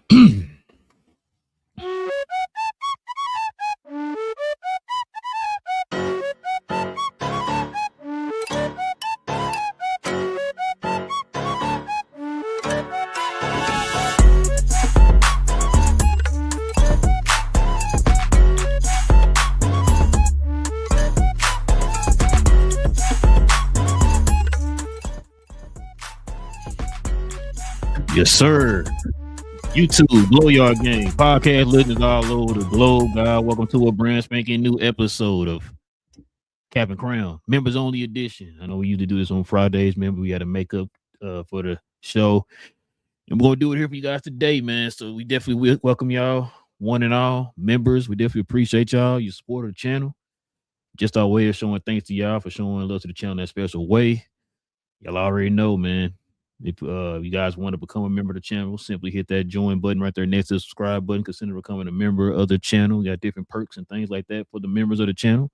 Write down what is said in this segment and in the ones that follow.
Yes, sir. YouTube, GloYard Gang, podcast listeners all over the globe. God, welcome to a brand spanking new episode of Cap and Crown, members only edition. I know we usually do this on Fridays. Remember, we had to make up for the show, and we're gonna do it here for you guys today, man. So we definitely welcome y'all, one and all members. We definitely appreciate y'all, your support of the channel. Just our way of showing thanks to y'all for showing love to the channel in that special way. Y'all already know, man. If you guys want to become a member of the channel, simply hit that join button right there next to the subscribe button. Consider becoming a member of the channel. We got different perks and things like that for the members of the channel.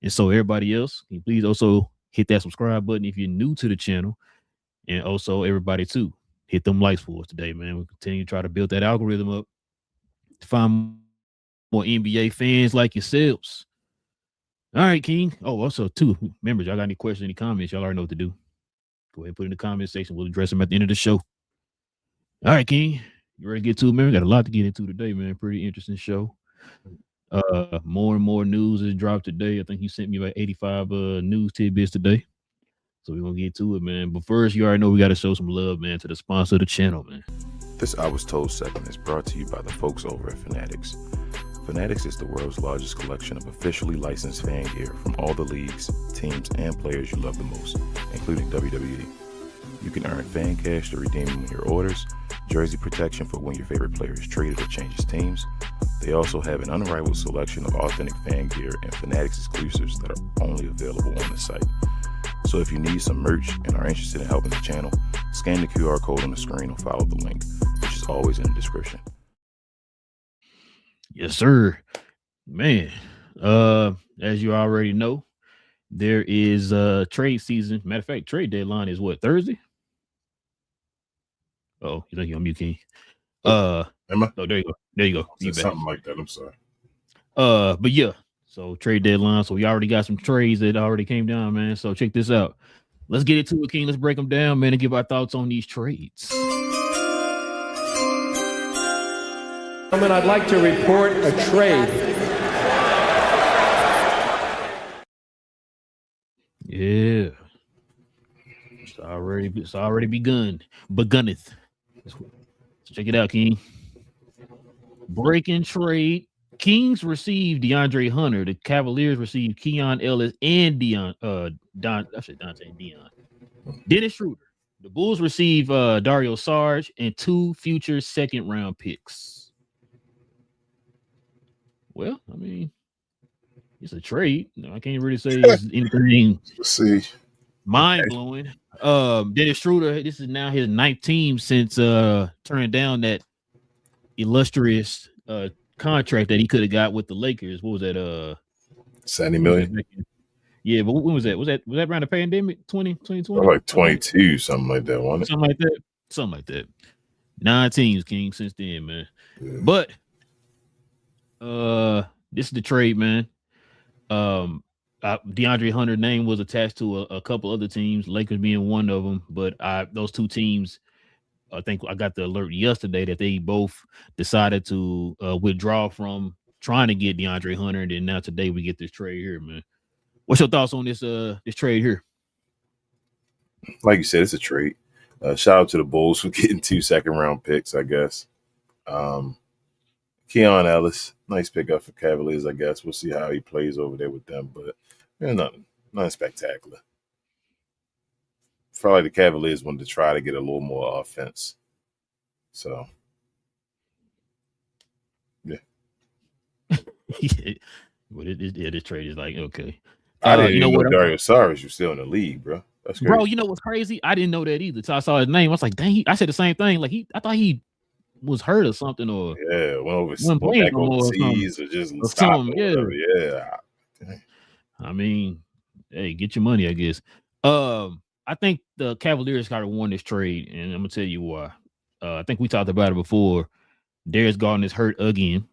And so everybody else, can you please also hit that subscribe button if you're new to the channel. And also everybody too, hit them likes for us today, man. We'll continue to try to build that algorithm up to find more NBA fans like yourselves. All right, King. Oh, also too, members, y'all got any questions, any comments, y'all already know what to do. Go ahead and put it in the comment section. We'll address them at the end of the show. All right, King. You ready to get to it, man? We got a lot to get into today, man. Pretty interesting show. More and more news is dropped today. I think you sent me about 85 news tidbits today. So we're going to get to it, man. But first, you already know we got to show some love, man, to the sponsor of the channel, man. This I Was Told segment is brought to you by the folks over at Fanatics. Fanatics is the world's largest collection of officially licensed fan gear from all the leagues, teams, and players you love the most, including WWE. You can earn fan cash to redeem when your orders, jersey protection for when your favorite player is traded or changes teams. They also have an unrivaled selection of authentic fan gear and Fanatics exclusives that are only available on the site. So if you need some merch and are interested in helping the channel, scan the QR code on the screen or follow the link, which is always in the description. Yes, sir. Man, as you already know, there is trade season. Matter of fact, trade deadline is what, Thursday? Oh, you think you're on mute, King. Am I? Oh, there you go. There you go. You something like that. I'm sorry. But yeah, so trade deadline. So we already got some trades that already came down, man. So check this out. Let's get into it, King. Let's break them down, man, and give our thoughts on these trades. I'd like to report a trade. Yeah. It's already begunneth. So check it out, King. Breaking trade. Kings received DeAndre Hunter. The Cavaliers received Keon Ellis and Dante Dion. Dennis Schroeder. The Bulls received Dario Saric and 2 future second-round picks. Well, I mean, it's a trade. No, I can't really say it's anything mind-blowing. Dennis Schroeder, this is now his 9th team since turning down that illustrious contract that he could have got with the Lakers. What was that? $70 million. Yeah, but when was that? Was that around the pandemic? 2020? Like 22, something like that, wasn't it? Something like that. 9 teams, King, since then, man. Yeah. But this is the trade, man. DeAndre Hunter's name was attached to a couple other teams, Lakers being one of them. But those 2 teams, I think I got the alert yesterday that they both decided to withdraw from trying to get DeAndre Hunter, and then now today we get this trade here, man. What's your thoughts on this trade here? Like you said, it's a trade. Shout out to the Bulls for getting 2 second-round picks, I guess. Keon Ellis, nice pickup for Cavaliers, I guess. We'll see how he plays over there with them, but nothing spectacular. Felt like the Cavaliers wanted to try to get a little more offense. So, yeah. But this trade is like, okay. I didn't even know Dario Saric was still in the league, bro. That's crazy. Bro, you know what's crazy? I didn't know that either. So I saw his name. I was like, dang, I said the same thing. Like I thought he was hurt or something, or went back overseas or just stopped. Yeah. I mean, hey, get your money, I guess. I think the Cavaliers kind of won this trade, and I'm gonna tell you why. I think we talked about it before. Darius Garland is hurt again.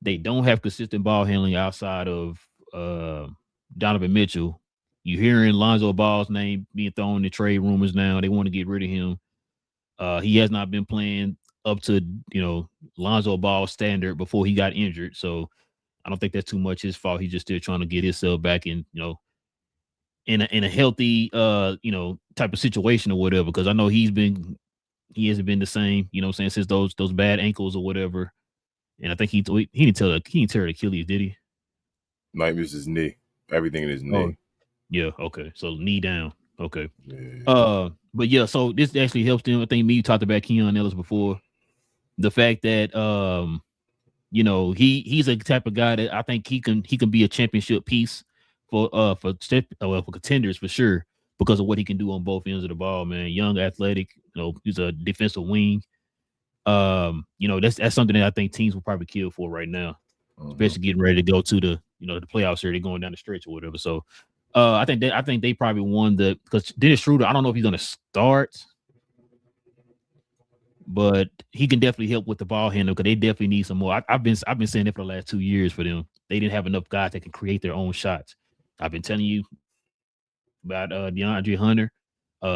They don't have consistent ball handling outside of Donovan Mitchell. You're hearing Lonzo Ball's name being thrown in the trade rumors now. They want to get rid of him. He has not been playing up to, Lonzo Ball's standard before he got injured. So I don't think that's too much his fault. He's just still trying to get himself back in a healthy, type of situation or whatever. Because I know he hasn't been the same, since those bad ankles or whatever. And I think he didn't tear the Achilles, did he? Might miss his knee. Everything in his knee. Oh, yeah. Okay. So knee down. Okay. Yeah. But yeah, so this actually helps them. I think you talked about Keon Ellis before. The fact that he's a type of guy that I think he can be a championship piece for contenders for sure because of what he can do on both ends of the ball, man. Young, athletic, he's a defensive wing. That's something that I think teams will probably kill for right now, especially getting ready to go to the playoffs here. They're going down the stretch or whatever. So I think they probably won because Dennis Schroeder, I don't know if he's gonna start, but he can definitely help with the ball handle because they definitely need some more. I've been saying it for the last 2 years for them. They didn't have enough guys that can create their own shots. I've been telling you about DeAndre Hunter.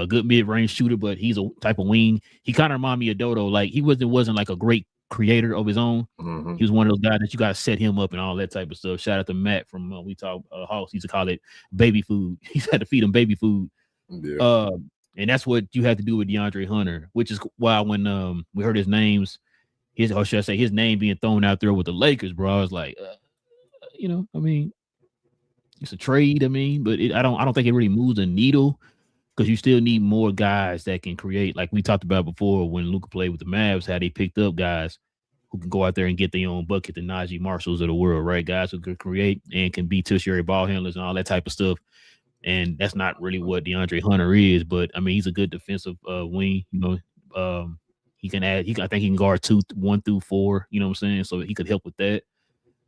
Good mid-range shooter, but he's a type of wing. He kind of reminded me of Dodo. Like he wasn't like a great creator of his own. Mm-hmm. He was one of those guys that you got to set him up and all that type of stuff. Shout out to Matt from We Talk Hawks. He used to call it baby food. He had to feed him baby food. Yeah. And that's what you have to do with DeAndre Hunter, which is why when we heard his name being thrown out there with the Lakers, bro, I was like, it's a trade. But I don't think it really moves the needle. Because you still need more guys that can create, like we talked about before when Luka played with the Mavs, how they picked up guys who can go out there and get their own bucket, the Najee Marshalls of the world, right? Guys who can create and can be tertiary ball handlers and all that type of stuff. And that's not really what DeAndre Hunter is, but he's a good defensive wing. He can add. I think he can guard 1 through 4. You know what I'm saying? So he could help with that.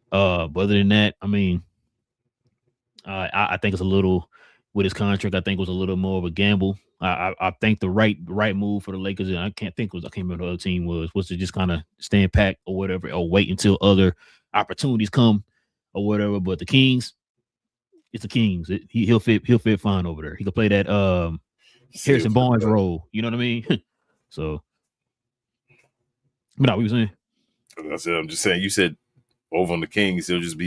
But other than that, I think it's a little. With his contract, I think was a little more of a gamble. I think the right move for the Lakers, and I can't remember the other team was to just kind of stand pat or whatever, or wait until other opportunities come or whatever. But the Kings, it's the Kings. He'll fit fine over there. He could play that Harrison Barnes role. You know what I mean? So, but no, what you saying? I said, I'm just saying. You said over on the Kings, he'll just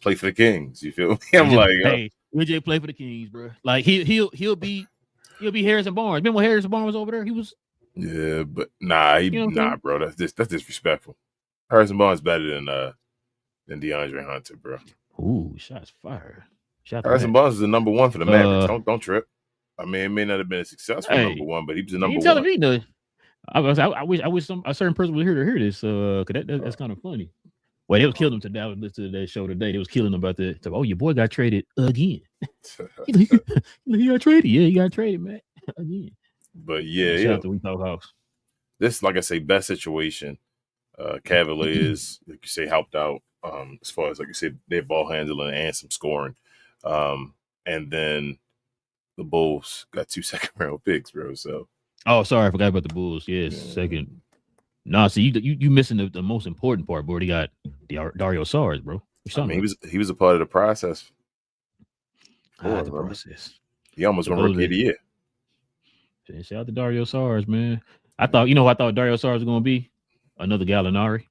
play for the Kings. You feel me? I'm like, hey. We'll just play for the Kings, bro. Like he'll be Harrison Barnes. Remember when Harrison Barnes was over there? He was. Yeah, but nah, bro. That's disrespectful. Harrison Barnes better than DeAndre Hunter, bro. Ooh, shots fired. Harrison Barnes is the number one for the Mavericks. Don't trip. It may not have been a successful number one, but he was the number one. Telling me nothing. I wish a certain person would hear this. Cause that's kind of funny. Well, they was killing him today. I was listening to that show today. They was killing him about that. So, your boy got traded again. He got traded. Yeah, he got traded, man. Again. But yeah, shout out to We Talk Hawks. This, like I say, best situation. Cavaliers, like you say, helped out as far as, like you said, their ball handling and some scoring. And then the Bulls got 2 second-round picks, bro. So, sorry, I forgot about the Bulls. Yes, second. Nah, see, you missing the most important part, bro. He got Dario Saric, bro. He was a part of the process. The process. He almost won Rookie of the Year. Shout out to Dario Saric, man. I thought Dario Saric was going to be another Gallinari.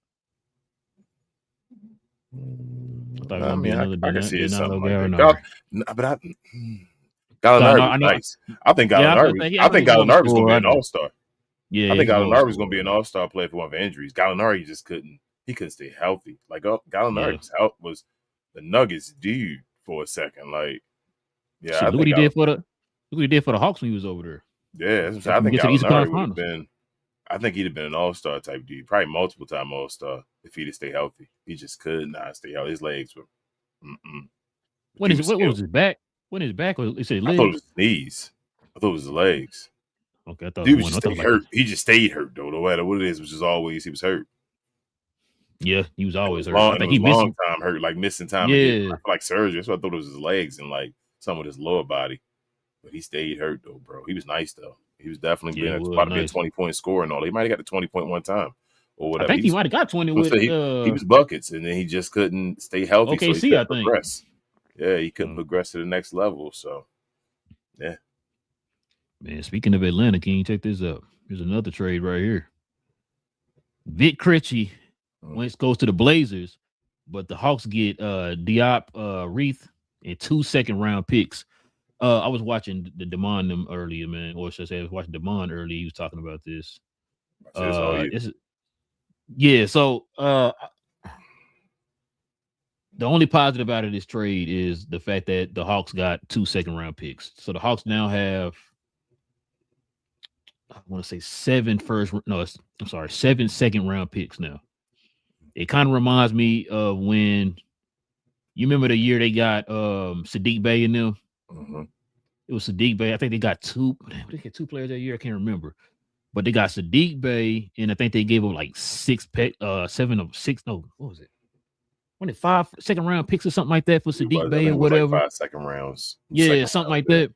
I can see it something like that. But Gallinari was nice. I think Gallinari was going to be an all-star. Yeah, I think Gallinari was going to be an all-star player for one for injuries. Gallinari just couldn't stay healthy. Like Gallinari's health was the Nuggets dude for a second. Like, yeah, look what he did for the Hawks when he was over there. Yeah, I think Gallinari would have been. I think he'd have been an all-star type dude, probably multiple-time all-star if he'd have stayed healthy. He just could not stay healthy. His legs were. What was his back? When his back was, it said legs. I thought it was his knees. I thought it was his legs. Okay, I thought he was just hurt. He just stayed hurt though. No matter what it is, which is always he was hurt. Yeah, he was always hurt. I think he missed long time hurt, like missing time. Yeah, like surgery. So I thought it was his legs and like some of his lower body. But he stayed hurt though, bro. He was nice though. He was definitely Yeah, about to be a nice. 20-point scorer and all. He might have got the 20 point one time or I whatever. think he might have got 20 with he was buckets, and then he just couldn't stay healthy, so he OKC, I couldn't think. progress. Yeah, he couldn't progress to the next level. So, yeah. Man, speaking of Atlanta, King, check this out. Here's another trade right here. Vic Krejci goes to the Blazers, but the Hawks get Diop Reith and 2 second-round picks. I was watching the Demond them earlier, man, or should I say I was watching Demond earlier. He was talking about this. Yeah, so the only positive out of this trade is the fact that the Hawks got 2 second-round picks. So the Hawks now have, I want to say 7 second-round picks now. It kind of reminds me of when you remember the year they got Sadiq Bey in them. Mm-hmm. It was Sadiq Bey. I think they got 2. They get 2 players that year. I can't remember, but they got Sadiq Bey, and I think they gave up like 7 of 6. No, what was it? When it 5 second-round picks or something like that for Sadiq Bey or whatever. Like 5 second rounds. Yeah, something like that.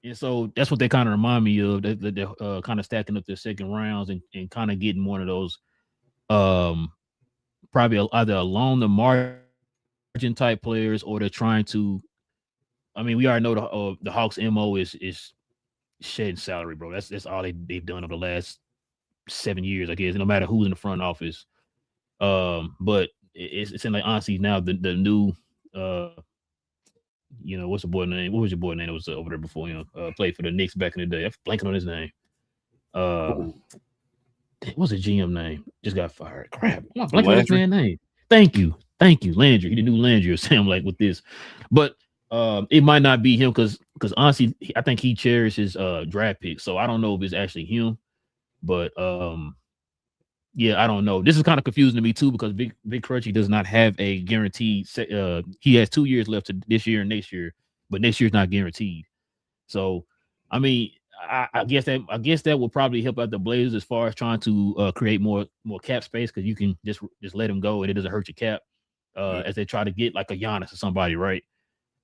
And so that's what they kind of remind me of. They're kind of stacking up their second rounds and kind of getting one of those probably either along the margin type players, or they're trying to. I mean, we already know the Hawks' MO is shedding salary, bro. That's all they've done over the last 7 years, I guess. No matter who's in the front office, but it's in like honestly now the new what's the boy name? What was your boy name that was over there before him? Played for the Knicks back in the day. I'm blanking on his name. What's his GM name? Just got fired. Crap. I'm not blanking on his man's name. Thank you. Landry. He didn't do Landry or Sam like with this. But it might not be him because honestly, I think he cherishes draft picks. So I don't know if it's actually him. But yeah, I don't know. This is kind of confusing to me too because Vic Krejci does not have a guaranteed. He has 2 years left to this year and next year, but next year's not guaranteed. So, I mean, I guess that will probably help out the Blazers as far as trying to create more cap space because you can just let him go and it doesn't hurt your cap as they try to get like a Giannis or somebody, right?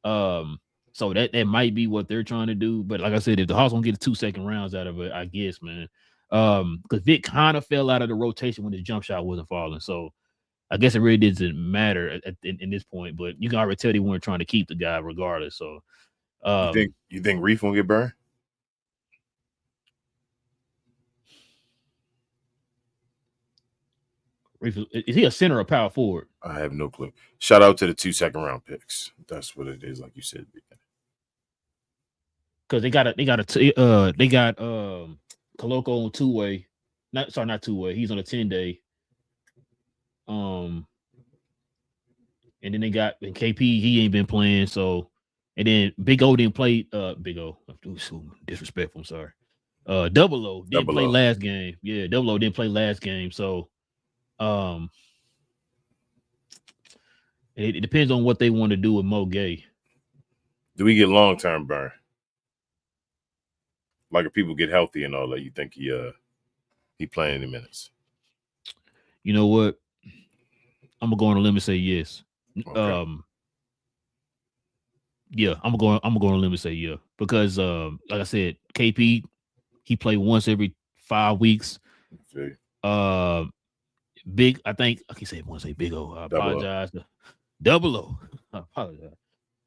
So that might be what they're trying to do. But like I said, if the Hawks don't get 2 second rounds out of it, I guess, man. Because Vic kind of fell out of the rotation when his jump shot wasn't falling. So I guess it really doesn't matter in this point. But you can already tell they weren't trying to keep the guy regardless. So you think Reef won't get burned? Reef, is he a center or power forward? I have no clue. Shout out to the 2 second round picks. That's what it is, like you said. Because they got Koloko on 2-way. Not 2-way. He's on a 10-day. And then they got KP. He ain't been playing. So, and then Big O didn't play. Big O. I'm so disrespectful. I'm sorry. Double O didn't play last game. Yeah, Double O didn't play last game. So, it depends on what they want to do with Mo Gay. Do we get long term burn? Like if people get healthy and all that, you think he playing any minutes? You know what? I'm gonna go on a limb and say yes. Okay. Yeah, I'm gonna go on a limb and say yeah because like I said, KP he played once every 5 weeks. See. Big, I think I can say it once. Say Big O. I apologize. Double O. I apologize.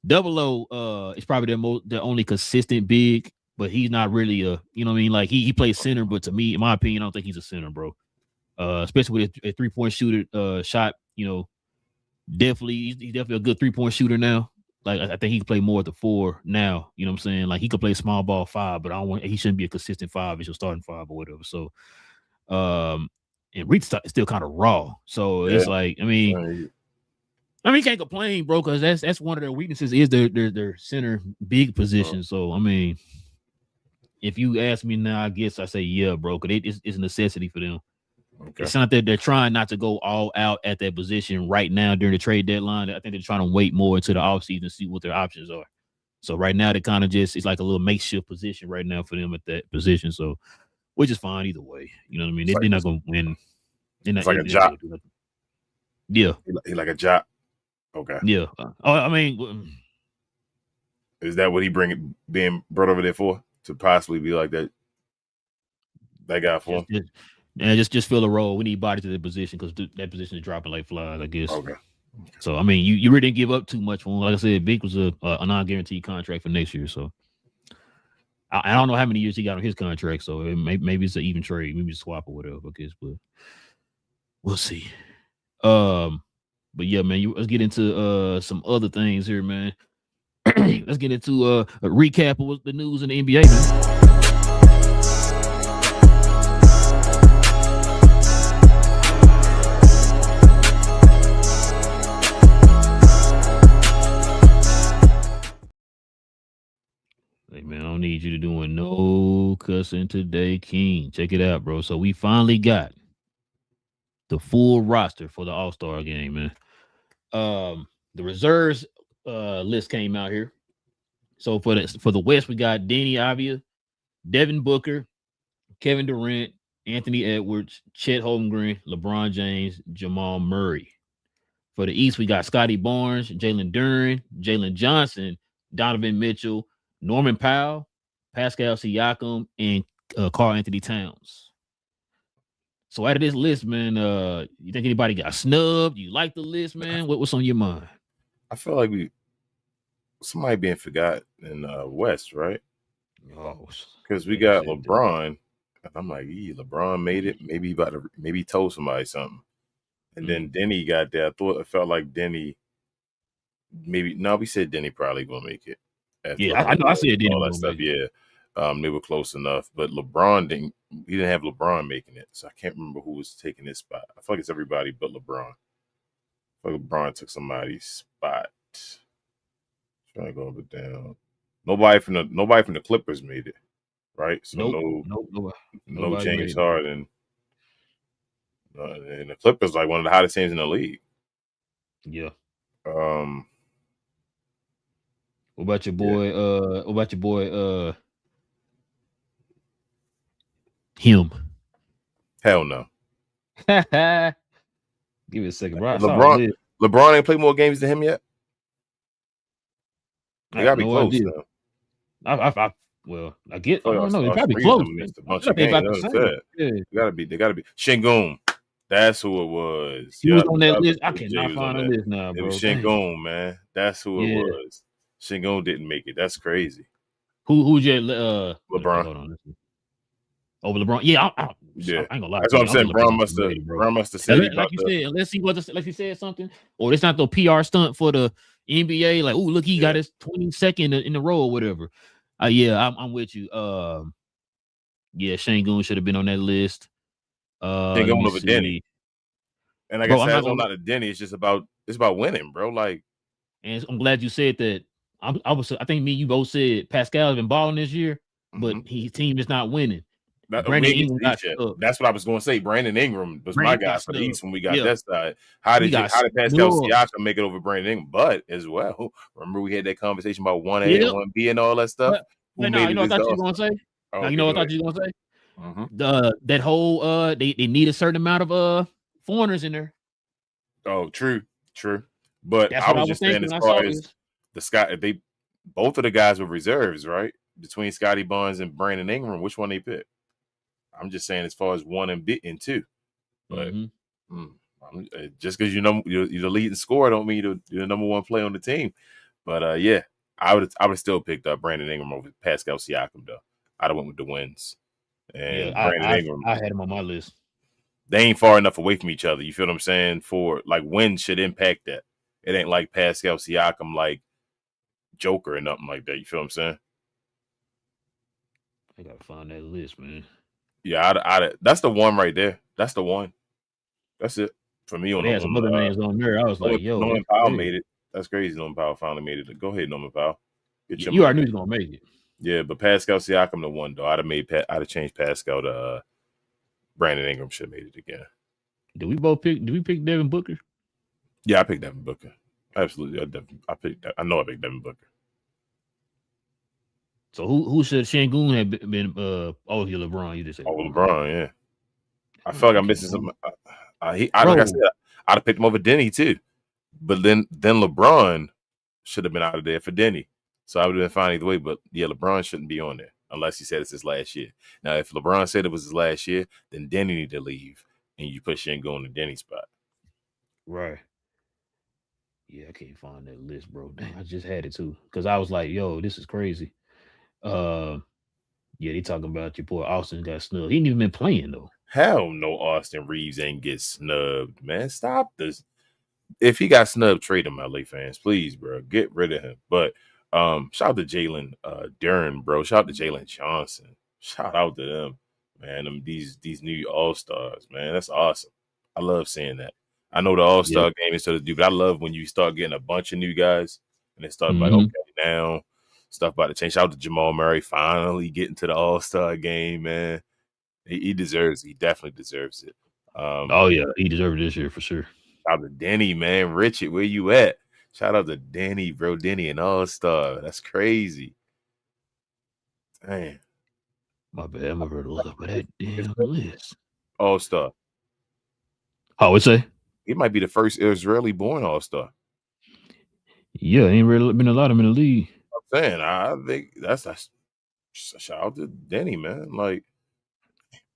Double O is probably the only consistent big. But he's not really a, you know what I mean? Like he plays center, but to me, in my opinion, I don't think he's a center, bro. Especially with a 3-point shooter shot, definitely he's definitely a good 3-point shooter now. Like I think he can play more at the 4 now. You know what I'm saying? Like he could play small ball 5, but he shouldn't be a consistent 5. He's a starting 5 or whatever. So, and Reed's still kind of raw. So it's like, I mean, you can't complain, bro, because that's one of their weaknesses is their center big position. So I mean. If you ask me now, I guess I say yeah, bro, because it's a necessity for them. Okay. It's not that they're trying not to go all out at that position right now during the trade deadline. I think they're trying to wait more into the offseason and see what their options are. So right now, they kind of it's like a little makeshift position right now for them at that position. So, which is fine either way. You know what I mean? They're not going to win. It's like a job. Yeah. He like a job. Okay. Yeah. I mean, is that what he being brought over there for? To possibly be like that That guy for him. Just fill a role. We need body to the position because that position is dropping like flies, I guess. Okay. So I mean, you really didn't give up too much for him. Like I said, Big was a non-guaranteed contract for next year. So I don't know how many years he got on his contract. So maybe it's an even trade, maybe a swap or whatever. I guess, but we'll see. But yeah, man, let's get into some other things here, man. Let's get into a recap of what's the news in the NBA, man. Hey, man, I don't need you to doing no cussing today, King. Check it out, bro. So we finally got the full roster for the All-Star game, man. The reserves list came out here. So for the West, we got Danny Avdia, Devin Booker, Kevin Durant, Anthony Edwards, Chet Holmgren, LeBron James, Jamal Murray. For the East, we got Scotty Barnes, Jalen Duren, Jalen Johnson, Donovan Mitchell, Norman Powell, Pascal Siakam, and Karl Anthony Towns. So out of this list, man, you think anybody got snubbed? You like the list, man? What's on your mind? I feel like somebody being forgot in West, right? Oh, because we got LeBron. And I'm like, LeBron made it. Maybe he told somebody something. And then Denny got there. It felt like Denny. We said Denny probably gonna make it. I know. I said Denny all that stuff. Yeah, they were close enough, but LeBron didn't. He didn't have LeBron making it, so I can't remember who was taking his spot. I feel like it's everybody but LeBron. I feel like LeBron took somebody's spot. Trying to go up and down. Nobody from the Clippers made it, right? So no James Harden. And the Clippers like one of the hottest teams in the league. Yeah. What about your boy? What about your boy? Him. Hell no. Give me a second, bro. LeBron ain't played more games than him yet. They gotta be close now. I get. I don't know. They probably close. A bunch of games. They gotta be. Sengun. That's who it was. He was on that list. I cannot find a list now, bro. It was Sengun, man. That's who it was. Sengun didn't make it. That's crazy. Who's your LeBron? Hold on. Over LeBron? Yeah, I ain't gonna lie. That's what I'm saying. Brown must have said. Like you said, unless he said something, or it's not the PR stunt for the NBA. Like, oh, look, he got his 22nd in a row or whatever. I'm with you. Sengun should have been on that list. Sengun over Denny. And like I said, it's not a Denny. It's just about winning, bro. Like, and I'm glad you said that. I think me and you both said Pascal's been balling this year, but his team is not winning. Brandon Ingram that's what I was going to say. Brandon Ingram was my guy for the East when we got that side. How did Pascal Siakam make it over Brandon Ingram? But as well, remember we had that conversation about 1A and 1B and all that stuff. You know what I thought you were going to say? You know what I thought you were going to say? That whole they need a certain amount of foreigners in there. Oh, true. But I was just saying as far as both of the guys were reserves, right? Between Scotty Barnes and Brandon Ingram, which one they picked? I'm just saying as far as 1 and 2. But just because you're the leading scorer don't mean you're the number one player on the team. But I would still picked up Brandon Ingram over Pascal Siakam though. I'd have went with the wins. And Brandon Ingram, I had him on my list. They ain't far enough away from each other. You feel what I'm saying? For like wins should impact that. It ain't like Pascal Siakam like Joker or nothing like that. You feel what I'm saying? I gotta find that list, man. Yeah, that's the one right there. That's the one. That's it for me. They had some other names on there. I was like, yo, Norman Powell made it. That's crazy. Norman Powell finally made it. Go ahead, Norman Powell. You already knew he was gonna make it. Yeah, but Pascal Siakam the one though. I'd have changed Pascal to Brandon Ingram. Should have made it again. Did we pick Devin Booker? Yeah, I picked Devin Booker. Absolutely, I picked Devin Booker. So who should Sengun have been? LeBron. You just said. LeBron. Yeah. I feel like I'm missing something. Like I said, I'd have picked him over Denny too, but then LeBron should have been out of there for Denny. So I would have been fine either way. But yeah, LeBron shouldn't be on there. unless he said it's his last year. Now, if LeBron said it was his last year, then Denny need to leave, and you put Shingo in the Denny spot. Right. Yeah, I can't find that list, bro. Dang, I just had it too. Because I was like, yo, this is crazy. Yeah, they talking about your boy Austin got snubbed. He ain't even been playing though. Hell no, Austin Reeves ain't get snubbed, man. Stop this. If he got snubbed, trade him, LA fans. Please, bro. Get rid of him. But shout out to Jalen Duren, bro. Shout out to Jalen Johnson. Shout out to them, man. These new All-Stars, man. That's awesome. I love seeing that. I know the All-Star game is sort of do, but I love when you start getting a bunch of new guys and they start like, okay, now stuff about to change. Shout out to Jamal Murray finally getting to the All-Star game, man. He deserves it. He definitely deserves it. Oh yeah, he deserved it this year for sure. Shout out to Denny, man. Richard, where you at? Shout out to Denny, bro. Denny and All-Star. That's crazy. Damn. My bad. I'm over to look up at that damn list. All-Star. How would say? He might be the first Israeli-born All-Star. Yeah, ain't really been a lot of them in the league. I'm saying, I think that's shout out to Denny, man. Like,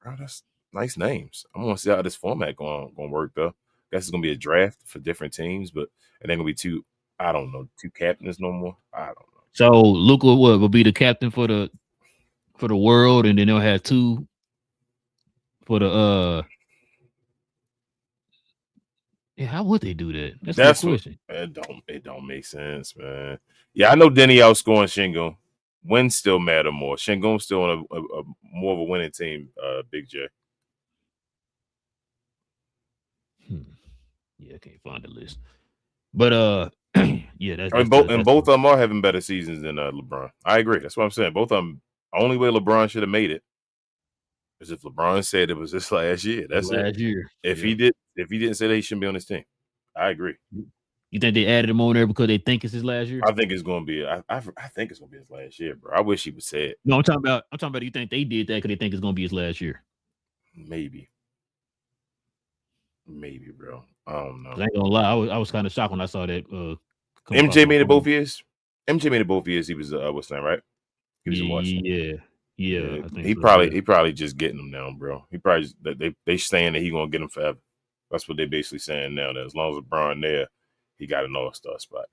bro, that's nice names. I'm gonna see how this format gonna work though. Guess it's gonna be a draft for different teams, but it ain't gonna be two captains no more. I don't know. So Luka will be the captain for the world, and then they'll have two for the Yeah, how would they do that? That's the question. It don't make sense, man. Yeah, I know Denny outscoring Shingo. Wins still matter more. Shingo's still on a more of a winning team, Big J. Yeah, I can't find the list. But yeah, that's both of them are having better seasons than LeBron. I agree. That's what I'm saying. Both of them. Only way LeBron should have made it is if LeBron said it was his last year. That's last year. If he didn't say that, he shouldn't be on this team. I agree. You think they added him on there because they think it's his last year? I think it's gonna be. I think it's gonna be his last year, bro. I wish he would say it. No, I'm talking about. You think they did that because they think it's gonna be his last year? Maybe, bro. I don't know. I ain't gonna lie. I was kind of shocked when I saw that. MJ made it both years. MJ made it both years. He was what's that, right? He was in Washington. Yeah. I think he probably just getting them now, bro. He probably just, they saying that he gonna get them forever. That's what they basically saying now. That as long as LeBron there, he got an All-Star spot.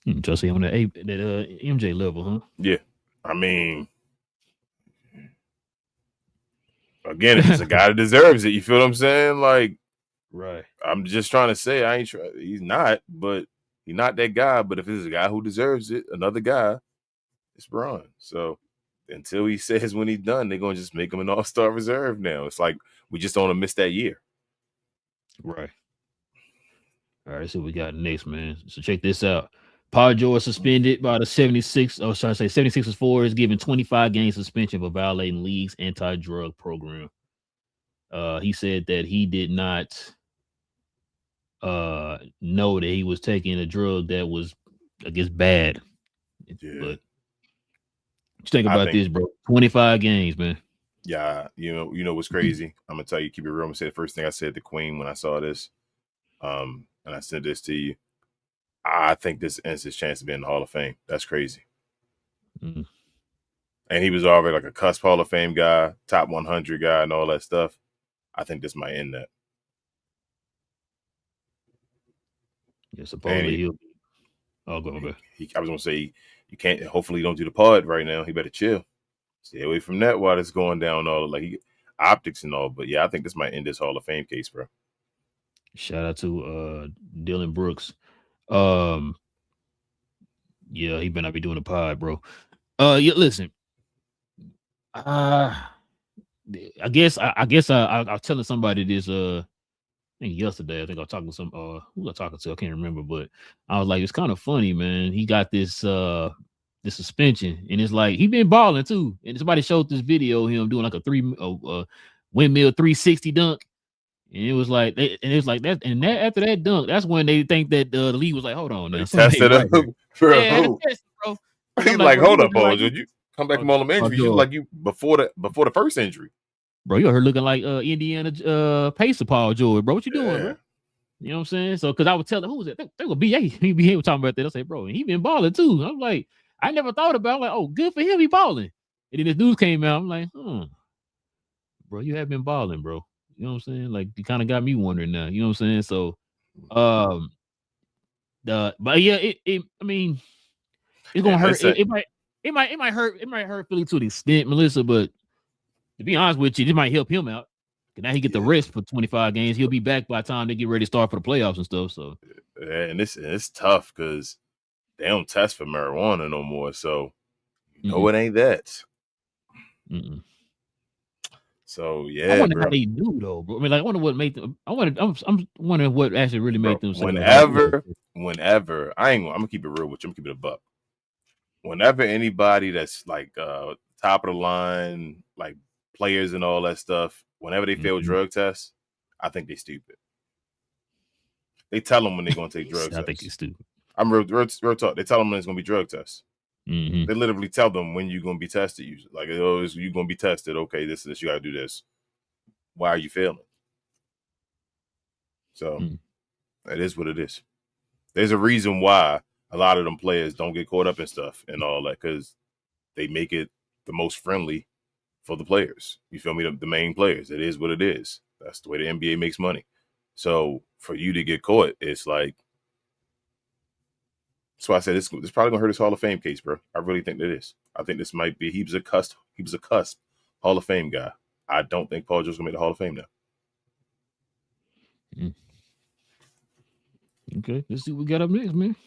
Just him on that MJ level, huh? Yeah, I mean, again, if it's a guy that deserves it, you feel what I'm saying? Like, right. I'm just trying to say he's not, but he's not that guy. But if it's a guy who deserves it, another guy, it's Bron. So until he says when he's done, they're gonna just make him an All-Star reserve now. It's like we just don't want to miss that year. Right. All right, so we got next, man. So check this out. Paul George suspended by the 76. Oh, sorry, 76ers is given 25 game suspension for violating league's anti-drug program. He said that he did not know that he was taking a drug that was, I guess, bad. Yeah. But what you think about this, bro? 25 games, man. Yeah, you know what's crazy? I'm gonna tell you, keep it real. I'm gonna say the first thing I said to Queen when I saw this. And I sent this to you. I think this ends his chance to be in the Hall of Fame. That's crazy. Mm-hmm. And he was already like a cusp Hall of Fame guy, top 100 guy, and all that stuff. I think this might end that. Yeah, supposedly he'll. Oh, go ahead. I was gonna say you can't. Hopefully, don't do the pod right now. He better chill. Stay away from that while it's going down. All like optics and all. But yeah, I think this might end this Hall of Fame case, bro. Shout out to Dylan Brooks. Yeah, he better not be doing the pod, bro. Yeah, listen. I guess I was telling somebody this I think yesterday. I think I was talking to some who was I talking to? I can't remember, but I was like, it's kind of funny, man. He got this suspension, and it's like he been balling too. And somebody showed this video of him doing like a windmill 360 dunk. And it was like, that. And after that dunk, that's when they think that the league was like, hold on, now. Test it up, bro. Yeah, bro. He's like, hold up, Paul. Did you come back from all them injuries? You like you before the first injury, bro. You out here looking like Indiana Pacer Paul George, bro. What you doing, bro? You know what I'm saying? So, because I would tell them, who was it? They were BA. BA was talking about that. I said, bro, he been balling too. I'm like, I never thought about it. Like, oh, good for him, he balling. And then this news came out. I'm like, bro, you have been balling, bro. You know what I'm saying? Like, you kind of got me wondering now. You know what I'm saying? So, but yeah, I mean, it's gonna hurt. It might hurt Philly to the extent, Melissa. But to be honest with you, this might help him out. Now he get the rest for 25 games. He'll be back by the time they get ready to start for the playoffs and stuff. So, and it's tough because they don't test for marijuana no more. So, it ain't that. Mm-mm. So yeah, I wonder how they do though, bro. I mean, like, I wonder what made them. I'm wondering what actually really made them. Whenever I'm gonna keep it real with you. I'm gonna keep it a buck. Whenever anybody that's like top of the line, like players and all that stuff, whenever they fail drug tests, I think they stupid. They tell them when they're gonna take drug tests. I think it's stupid. I'm real talk. They tell them when it's gonna be drug tests. Mm-hmm. They literally tell them when you're going to be tested. Like, oh, you're going to be tested. Okay, this, you got to do this. Why are you failing? So, it is what it is. There's a reason why a lot of them players don't get caught up in stuff and all that, because they make it the most friendly for the players. You feel me? The main players. It is what it is. That's the way the NBA makes money. So, for you to get caught, it's like, that's why I said it's probably gonna hurt his Hall of Fame case, bro. I really think that is. I think this might be he was a cusp Hall of Fame guy. I don't think Paul George's gonna make the Hall of Fame now. Okay, let's see what we got up next, man.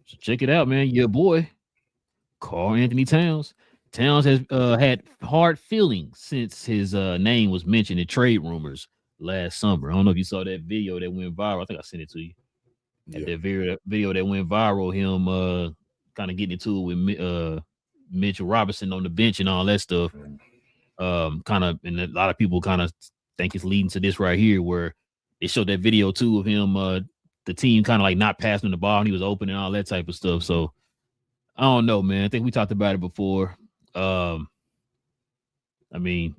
So check it out, man. Your boy, Karl Anthony Towns. Towns has had hard feelings since his name was mentioned in trade rumors last summer. I don't know if you saw that video that went viral. I think I sent it to you. At that video that went viral, him kind of getting into it with Mitchell Robinson on the bench and all that stuff. Kind of, and a lot of people kind of think it's leading to this right here, where they showed that video too of him, the team kind of like not passing him the ball and he was open and all that type of stuff. So I don't know, man. I think we talked about it before. I mean,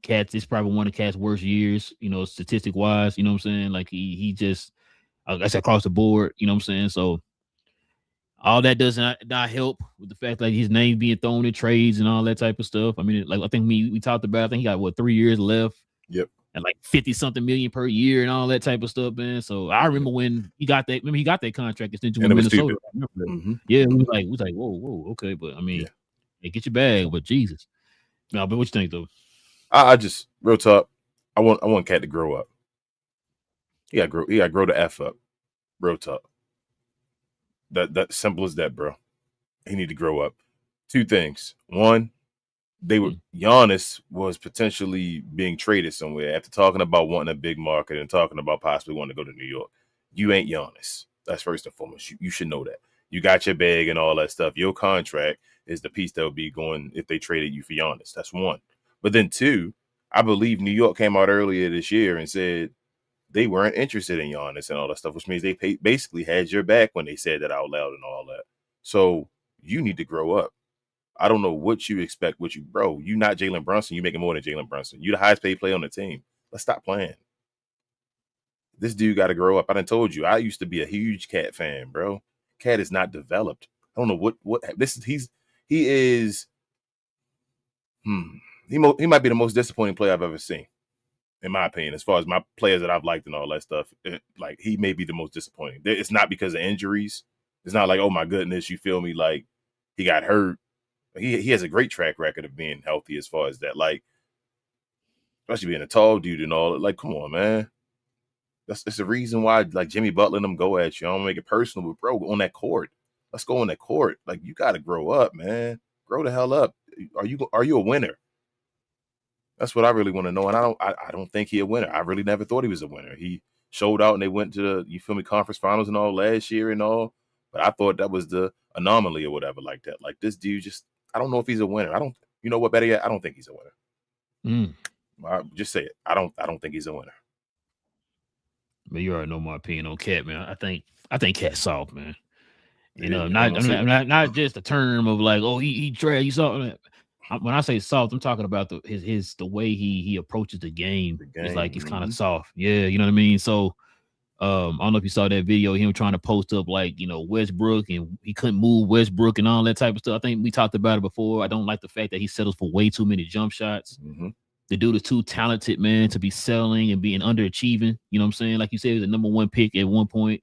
Cats, it's probably one of Cat's worst years, you know, statistic wise. You know what I'm saying? Like he just. I said across the board, you know what I'm saying? So all that does not help with the fact that his name being thrown in trades and all that type of stuff. I mean, like I think we talked about, I think he got 3 years left. Yep. And like 50-something million per year and all that type of stuff, man. So I remember when he got that. He got that contract extension with Minnesota. Yeah, we was like, whoa, okay, but I mean, hey, get your bag, but Jesus. No, but what you think though? I just real talk. I want Cat to grow up. He got to grow the F up. Real talk. That simple as that, bro. He need to grow up. 2 things. One, Giannis was potentially being traded somewhere after talking about wanting a big market and talking about possibly wanting to go to New York. You ain't Giannis. That's first and foremost. You should know that. You got your bag and all that stuff. Your contract is the piece that will be going if they traded you for Giannis. That's 1. But then 2, I believe New York came out earlier this year and said they weren't interested in Giannis and all that stuff, which means they basically had your back when they said that out loud and all that. So you need to grow up. I don't know what you expect, bro. You not Jalen Brunson. You making more than Jalen Brunson. You the highest paid player on the team. Let's stop playing. This dude got to grow up. I done told you, I used to be a huge Cat fan, bro. Cat is not developed. I don't know what this is. He might be the most disappointing player I've ever seen, in my opinion, as far as my players that I've liked and all that stuff. Like, he may be the most disappointing. It's not because of injuries. It's not like, oh my goodness, you feel me? Like, he got hurt. He has a great track record of being healthy as far as that. Like, especially being a tall dude and all. Like, come on, man. That's the reason why, like, Jimmy Butler and them go at you. I don't make it personal, but bro, on that court. Let's go on that court. Like, you got to grow up, man. Grow the hell up. Are you a winner? That's what I really want to know. And I don't think he's a winner. I really never thought he was a winner. He showed out and they went to the, conference finals and all last year and all. But I thought that was the anomaly or whatever like that. Like, this dude I don't know if he's a winner. You know what, better yet, I don't think he's a winner. Just say it. I don't think he's a winner. But you already know my opinion on Cat, man. I think Cat's soft, man. Yeah, not just a term of like, oh, he trash. You saw when I say soft, I'm talking about the way he approaches the game. It's like he's kind of soft. Yeah, you know what I mean. So, I don't know if you saw that video, him trying to post up like, Westbrook, and he couldn't move Westbrook and all that type of stuff. I think we talked about it before. I don't like the fact that he settles for way too many jump shots. Mm-hmm. The dude is too talented, man, to be settling and being underachieving. You know what I'm saying? Like you said, he was the number one pick at one point.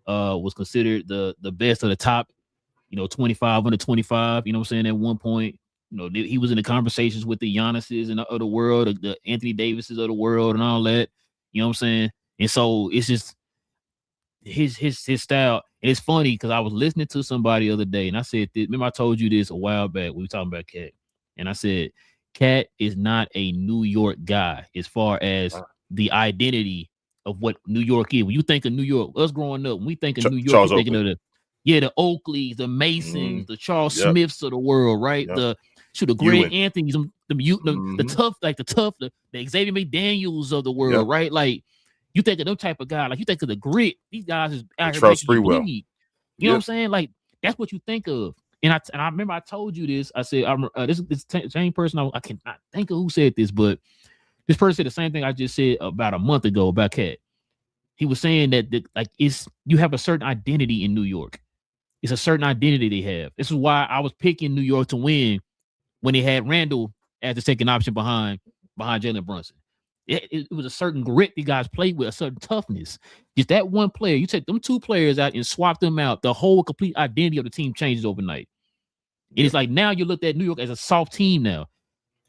Was considered the best of the top, 25 under 25. You know what I'm saying? At one point, he was in the conversations with the Giannis's and of the world, the Anthony Davises of the world, and all that. You know what I'm saying? And so it's just his style. And it's funny because I was listening to somebody the other day, and I said, remember I told you this a while back. We were talking about Cat, and I said, Cat is not a New York guy as far as the identity of what New York is. When you think of New York, us growing up, when we think of New York, Charles you're thinking of the Oakleys, the Masons, the Charles Smiths of the world, right? The Greg Anthony's, the tough, the Xavier McDaniels of the world, right? Like, you think of them type of guy, like you think of the grit. These guys is out here making you bleed. You know what I'm saying? Like, that's what you think of. And I remember I told you this. I said, this same person. I cannot think of who said this, but this person said the same thing I just said about a month ago about Cat. He was saying that you have a certain identity in New York. It's a certain identity they have. This is why I was picking New York to win when they had Randall as the second option behind Jalen Brunson. It was a certain grit you guys played with, a certain toughness. Just that one player, you take them two players out and swap them out, the whole complete identity of the team changes overnight. And it's like now you look at New York as a soft team now.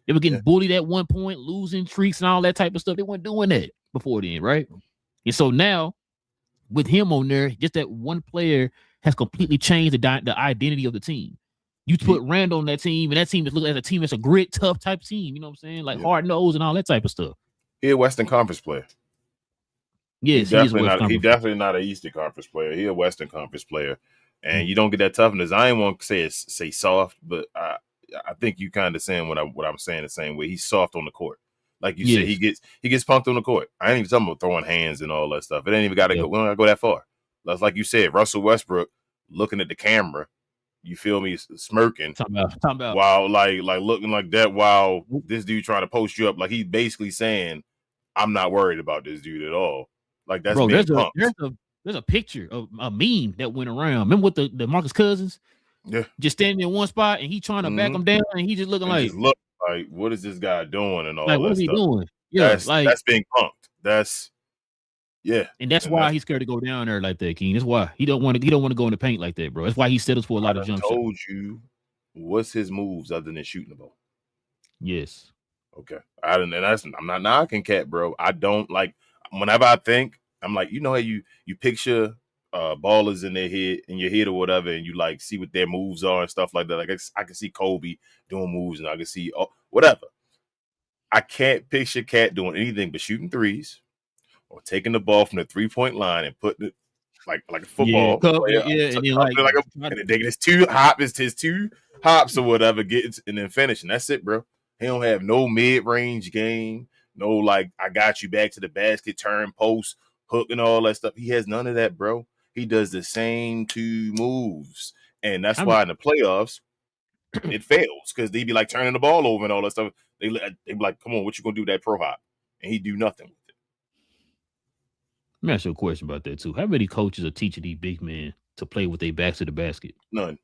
They were getting bullied at one point, losing streaks and all that type of stuff. They weren't doing that before then, right? And so now, with him on there, just that one player has completely changed the identity of the team. You put Randall on that team, and that team is looking at a team that's a grit, tough type team. You know what I'm saying? Like hard nose and all that type of stuff. He a Western Conference player. Yes, he's definitely not an Eastern Conference player. He a Western Conference player, and you don't get that toughness. I ain't want to say soft, but I think you kind of saying what I'm saying the same way. He's soft on the court, like you said. He gets punked on the court. I ain't even talking about throwing hands and all that stuff. It ain't even got to go. We don't got to go that far. That's like you said. Russell Westbrook looking at the camera. You feel me? Smirking. Talking about while like looking like that while this dude trying to post you up. Like he's basically saying, I'm not worried about this dude at all. Like that's being punked. There's a picture of a meme that went around. Remember with the Marcus Cousins? Yeah. Just standing in one spot and he trying to back him down and he just looking like what is this guy doing and all like, that what is he stuff. doing? Yeah, that's being punked. And that's why he's scared to go down there like that, King. That's why he don't want to go in the paint like that, bro. That's why he settles for a lot of jump shots. I told you what's his moves other than shooting the ball. Yes. Okay. I'm not knocking Cat, bro. I don't like whenever I think, I'm like, how you picture ballers in your head or whatever, and you like see what their moves are and stuff like that. Like I can see Kobe doing moves, and I can see whatever. I can't picture Cat doing anything but shooting threes or taking the ball from the 3-point line and putting it like a football. And then taking his two hops or whatever, and then finishing. That's it, bro. He don't have no mid-range game, no like I got you back to the basket, turn, post, hook, and all that stuff. He has none of that, bro. He does the same two moves, and that's why in the playoffs it fails because they be like turning the ball over and all that stuff. They be like, "Come on, what you gonna do with that pro hop?" And he do nothing with it. Let me ask you a question about that too. How many coaches are teaching these big men to play with their backs to the basket? None.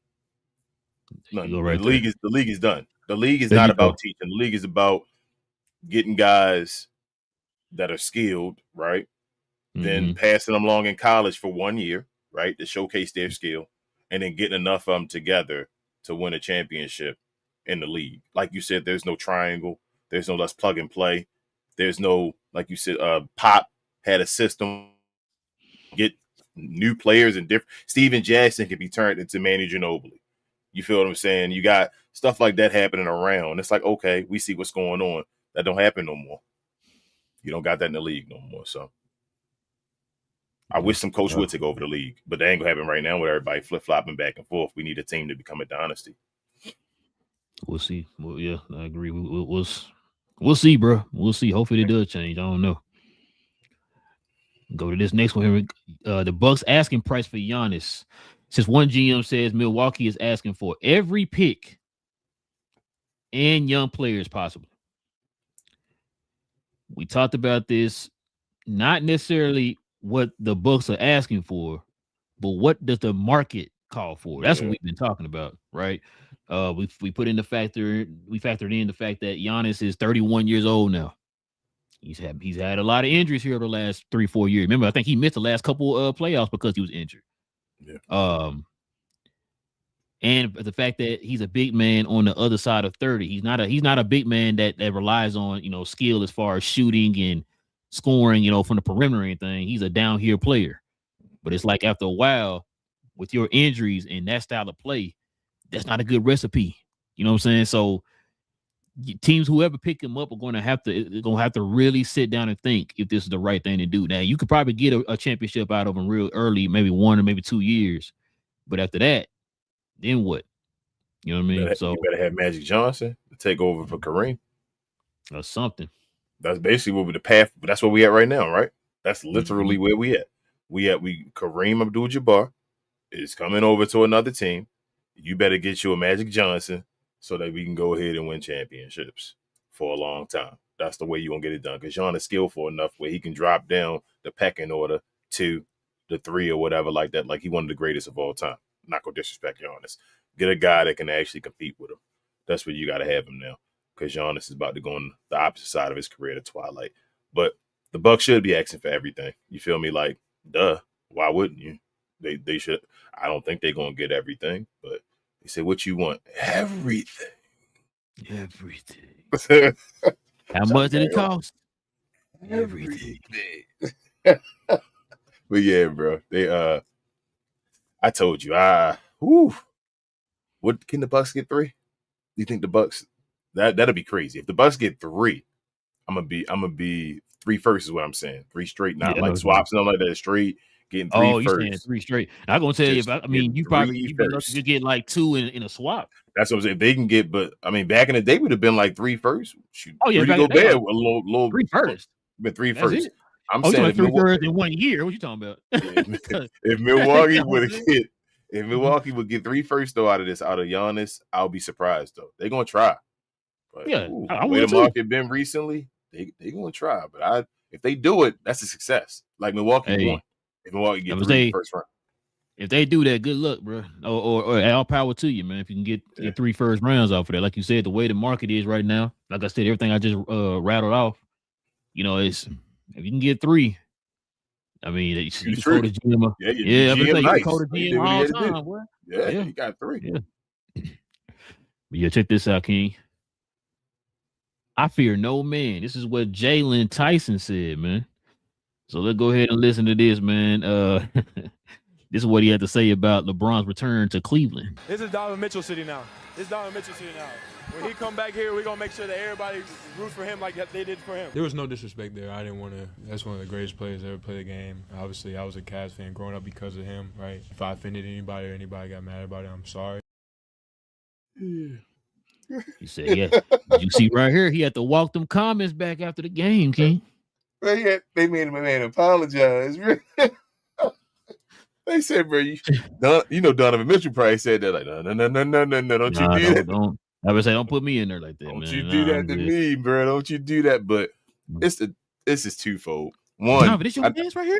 The league is done. The league is not about teaching. The league is about getting guys that are skilled, right? Then passing them along in college for 1 year, right, to showcase their skill, and then getting enough of them together to win a championship in the league. Like you said, there's no triangle. There's no less plug and play. There's no, like you said, Pop had a system. Get new players and different. Steven Jackson can be turned into Manu Ginobili. You feel what I'm saying? You got stuff like that happening around. It's like, okay, we see what's going on. That don't happen no more. You don't got that in the league no more. So I wish some coach would take over the league, but that ain't gonna happen right now with everybody flip-flopping back and forth. We need a team to become a dynasty. We'll see. Well, yeah, I agree. We'll see, bro. We'll see. Hopefully it does change. I don't know. Go to this next one here. The Bucks asking price for Giannis. Since one GM says Milwaukee is asking for every pick and young players possible. We talked about this, not necessarily what the Bucks are asking for, but what does the market call for? That's what Yeah. we've been talking about, right? We put in the factored in the fact that Giannis is 31 years old now. He's had a lot of injuries here over the last 3-4 years. Remember, I think he missed the last couple playoffs because he was injured. Yeah. And the fact that he's a big man on the other side of 30. He's not a big man that relies on, skill as far as shooting and scoring, from the perimeter or anything. He's a down here player. But it's like after a while, with your injuries and that style of play, that's not a good recipe. You know what I'm saying? So teams, whoever pick him up, are going to have to really sit down and think if this is the right thing to do. Now, you could probably get a championship out of him real early, maybe 1 or maybe 2 years. But after that, then what? You know what I mean? You better have Magic Johnson to take over for Kareem. Or something. That's basically what the path. That's where we at right now, right? That's literally where we at. Kareem Abdul-Jabbar is coming over to another team. You better get you a Magic Johnson so that we can go ahead and win championships for a long time. That's the way you're going to get it done. Because John is skillful enough where he can drop down the pecking order to the 3 or whatever like that. Like he one of the greatest of all time. Not going to disrespect Giannis. Get a guy that can actually compete with him. That's where you got to have him now. Because Giannis is about to go on the opposite side of his career to twilight. But the Bucks should be asking for everything. You feel me? Like, duh. Why wouldn't you? They should. I don't think they're going to get everything. But they say, what you want? Everything. Everything. How much did it cost? Everything. But yeah, bro. I told you, what can the Bucks get 3? You think the Bucks that'll be crazy. If the Bucks get 3, I'm gonna be 3 first is what I'm saying. 3 straight, not like swaps and all like that. Straight getting 3 first. You're saying 3 straight. I'm gonna tell you, you get like 2 in a swap. That's what I'm saying. If they can get, but I mean, back in the day would have been like 3 first. Shoot, oh yeah, 3 go bad. A little 3 first. But 3 first. I'm saying like 3 first in 1 year. What you talking about? if Milwaukee would get 3 first though out of Giannis, I'll be surprised though. They're gonna try. But, yeah, the way the market been recently, they gonna try. But if they do it, that's a success. Like Milwaukee won. If Milwaukee get 3 first round. If they do that, good luck, bro. Or all power to you, man. If you can get 3 first rounds off of that, like you said, the way the market is right now, like I said, everything I just rattled off, it's if you can get 3. I mean, you can call the GM. You call the GM all the time, boy. Yeah, you got 3. Yeah. But yeah, check this out, King. I fear no man. This is what Jalen Tyson said, man. So let's go ahead and listen to this, man. This is what he had to say about LeBron's return to Cleveland. This is Donovan Mitchell City now. When he come back here, we're going to make sure that everybody roots for him like they did for him. There was no disrespect there. I didn't want to. That's one of the greatest players that ever played the game. Obviously, I was a Cavs fan growing up because of him, right? If I offended anybody or anybody got mad about it, I'm sorry. He said, yeah. You see right here, he had to walk them comments back after the game, King. They made my man apologize. They said, bro, Donovan Mitchell probably said that, like, no, don't you do that. I would say, don't put me in there like that, don't man. You do that to me, bro. Don't you do that. But this is twofold. One, this your dance right here?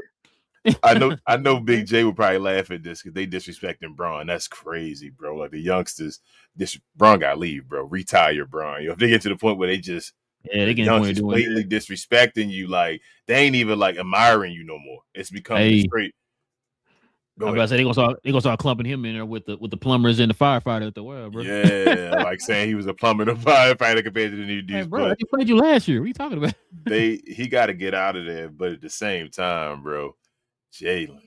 I know Big J would probably laugh at this because they disrespecting Bron. That's crazy, bro. Like the youngsters, Bron got to leave, bro. Retire, Bron. If they get to the point where they just they get blatantly disrespecting you, like they ain't even like admiring you no more. It's becoming straight. I'm about to say they gonna start clumping him in there with the plumbers and the firefighter at the well, bro. Yeah, like saying he was a plumber and a firefighter compared to the new dudes. Hey, bro, he played you last year. What are you talking about? He got to get out of there, but at the same time, bro, Jalen,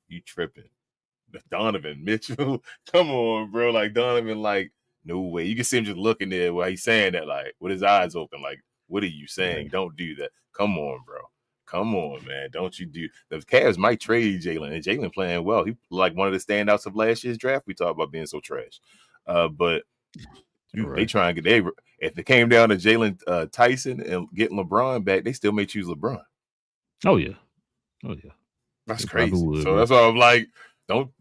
you tripping? Donovan Mitchell, come on, bro. Like Donovan, like no way. You can see him just looking there while he's saying that, like with his eyes open, like what are you saying? Don't do that. Come on, bro. Come on, man. Don't you do the Cavs might trade Jalen, and Jalen playing well. He like one of the standouts of last year's draft. We talk about being so trash. But they try and get if it came down to Jalen Tyson and getting LeBron back, they still may choose LeBron. Oh yeah. That's crazy. So that's why I'm like,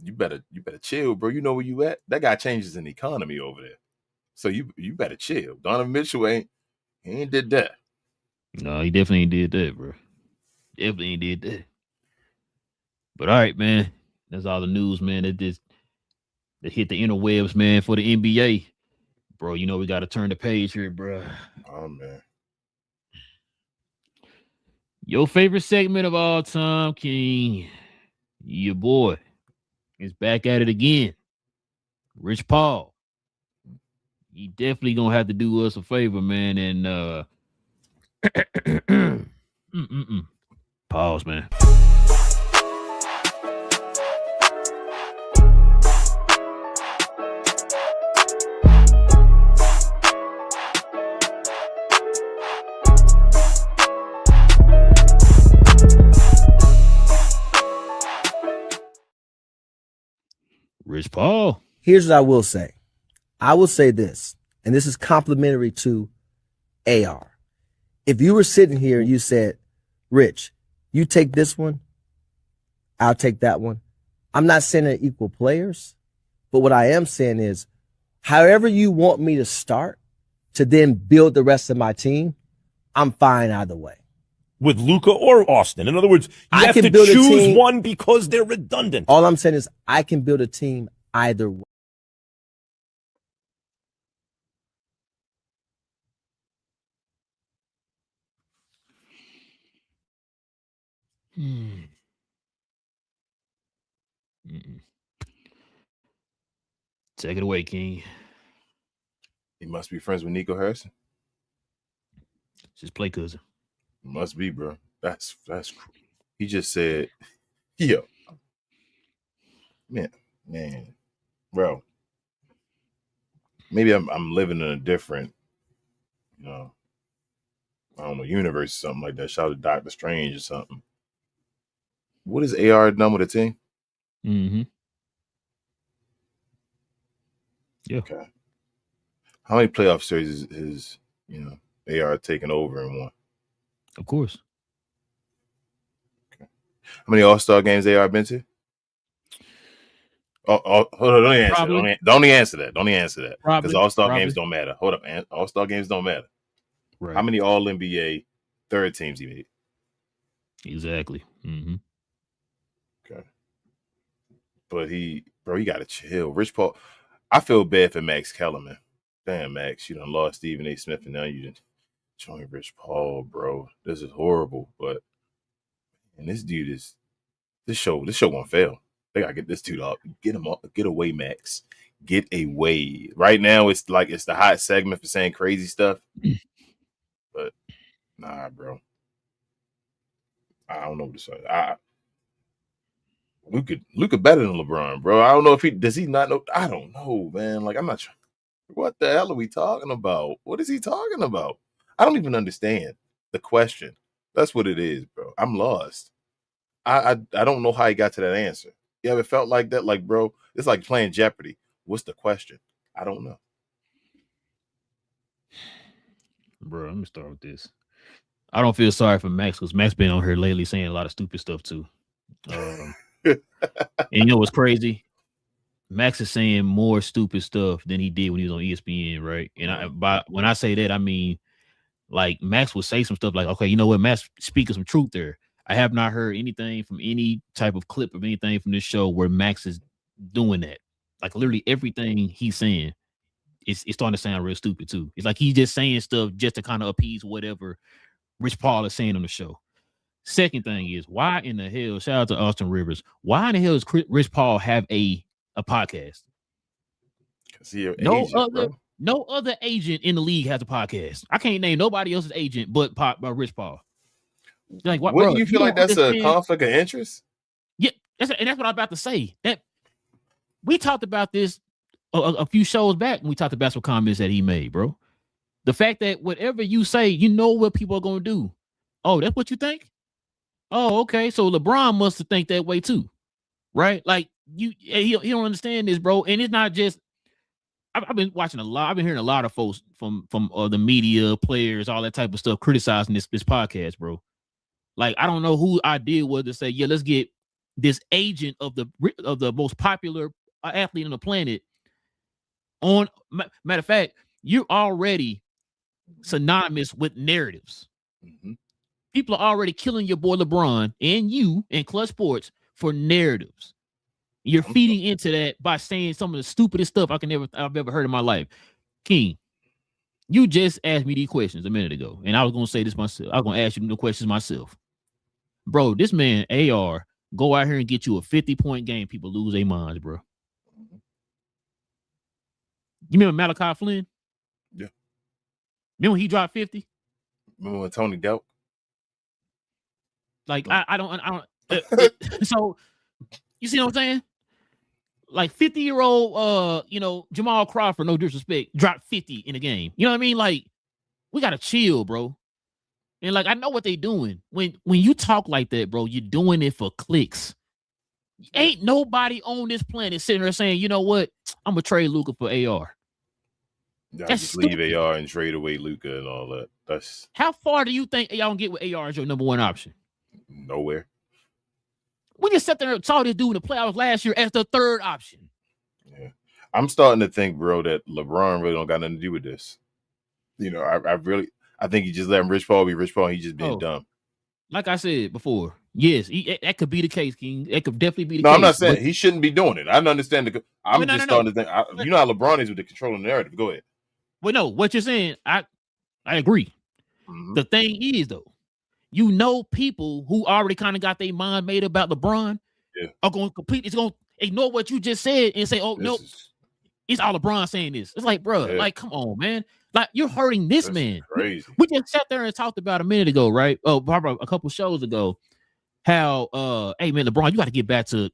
you better chill, bro. You know where you at? That guy changes an economy over there. So you better chill. Donovan Mitchell ain't did that. No, he definitely did that, bro. Definitely did that. But all right, man. That's all the news, man. That hit the interwebs, man, for the NBA. Bro, you know we got to turn the page here, bro. Oh man. Your favorite segment of all time, King. Your boy is back at it again. Rich Paul. He definitely gonna have to do us a favor, man. And pause, man. Rich Paul. Here's what I will say. I will say this, and this is complimentary to AR. If you were sitting here and you said, Rich, you take this one, I'll take that one. I'm not saying they're equal players, but what I am saying is, however you want me to start to then build the rest of my team, I'm fine either way. With Luka or Austin. In other words, you have to choose one because they're redundant. All I'm saying is I can build a team either way. Take it away, King. He must be friends with Nico Harrison. It's his play cousin. Must be, bro. That's he just said, yo. Man, bro. Maybe I'm living in a different, I don't know, universe or something like that. Shout out to Doctor Strange or something. What is AR done with the team? Mm-hmm. Yeah. Okay. How many playoff series is AR taken over and won? Of course. Okay. How many All-Star games AR been to? Oh, hold on, don't answer that. Don't answer that. Because All-Star games don't matter. Hold up, All-Star games don't matter. Right. How many All-NBA third teams he made? Exactly. Mm-hmm. Okay. But he got to chill. Rich Paul, I feel bad for Max Kellerman. Damn, Max, you done lost Stephen A. Smith and now you done join Rich Paul, bro. This is horrible. But and this dude is this show won't fail. They gotta get this dude up. Get him up. Get away, Max. Get away. Right now, it's like it's the hot segment for saying crazy stuff. But nah, bro. I don't know what to say. Luka better than LeBron, bro. I don't know if does he not know? I don't know, man. Like I'm not sure. What the hell are we talking about? What is he talking about? I don't even understand the question. That's what it is, bro. I'm lost. I don't know how he got to that answer. You ever felt like that? Like, bro, it's like playing Jeopardy. What's the question? I don't know. Bro, let me start with this. I don't feel sorry for Max because Max been on here lately saying a lot of stupid stuff too. And you know what's crazy? Max is saying more stupid stuff than he did when he was on ESPN, right? And when I say that, I mean like Max will say some stuff like, okay, you know what, Max speaking some truth there. I have not heard anything from any type of clip of anything from this show where Max is doing that. Like literally everything he's saying is starting to sound real stupid too. It's like he's just saying stuff just to kind of appease whatever Rich Paul is saying on the show. Second thing is, why in the hell, shout out to Austin Rivers, why in the hell does Rich Paul have a podcast? No other agent in the league has a podcast. I can't name nobody else's agent but Rich Paul. Like, what? Wouldn't you feel like that's a conflict of interest? Yeah, that's what I'm about to say. That we talked about this a few shows back when we talked about some comments that he made, bro. The fact that whatever you say, you know what people are gonna do. Oh, that's what you think? Oh, okay. So LeBron must have think that way too, right? Like he don't understand this, bro. And it's not just. I've been watching a lot. I've been hearing a lot of folks from the media, players, all that type of stuff criticizing this podcast, bro. Like, I don't know who idea was to say, yeah, let's get this agent of the most popular athlete on the planet on. Matter of fact, you're already synonymous with narratives. Mm-hmm. People are already killing your boy LeBron and you and Clutch Sports for narratives. You're feeding into that by saying some of the stupidest stuff I've ever heard in my life. King, you just asked me these questions a minute ago, and I was gonna say this myself. I was gonna ask you the questions myself. Bro, this man, AR, go out here and get you a 50-point game. People lose their minds, bro. You remember Malachi Flynn? Yeah. Remember when he dropped 50? Remember when Tony Delk? Like, I don't. So, you see what I'm saying? Like 50-year-old, Jamal Crawford, no disrespect, dropped 50 in a game. You know what I mean? Like, we gotta chill, bro. And like, I know what they doing. When you talk like that, bro, you're doing it for clicks. Ain't nobody on this planet sitting there saying, you know what? I'm gonna trade Luka for AR. Y'all just leave AR and trade away Luka and all that. That's how far do you think y'all can get with AR as your number one option? Nowhere. We just sat there and saw this dude in the playoffs last year as the third option. Yeah. I'm starting to think, bro, that LeBron really don't got nothing to do with this. You know, I think he just let Rich Paul be Rich Paul. He just being dumb. Like I said before, yes, that could be the case, King. That could definitely be the case. No, I'm not saying he shouldn't be doing it. I don't understand. I'm just starting to think. You know how LeBron is with the controlling narrative. Go ahead. Well, no, what you're saying, I agree. Mm-hmm. The thing is, though, you know, people who already kind of got their mind made about LeBron are going to completely going to ignore what you just said and say, "Oh, nope, it's all LeBron saying this." It's like, bro, like, come on, man. Like, you're hurting this man. Crazy. We just sat there and talked about a minute ago, right? Oh, Barbara, a couple shows ago, how, hey, man, LeBron, you got to get back to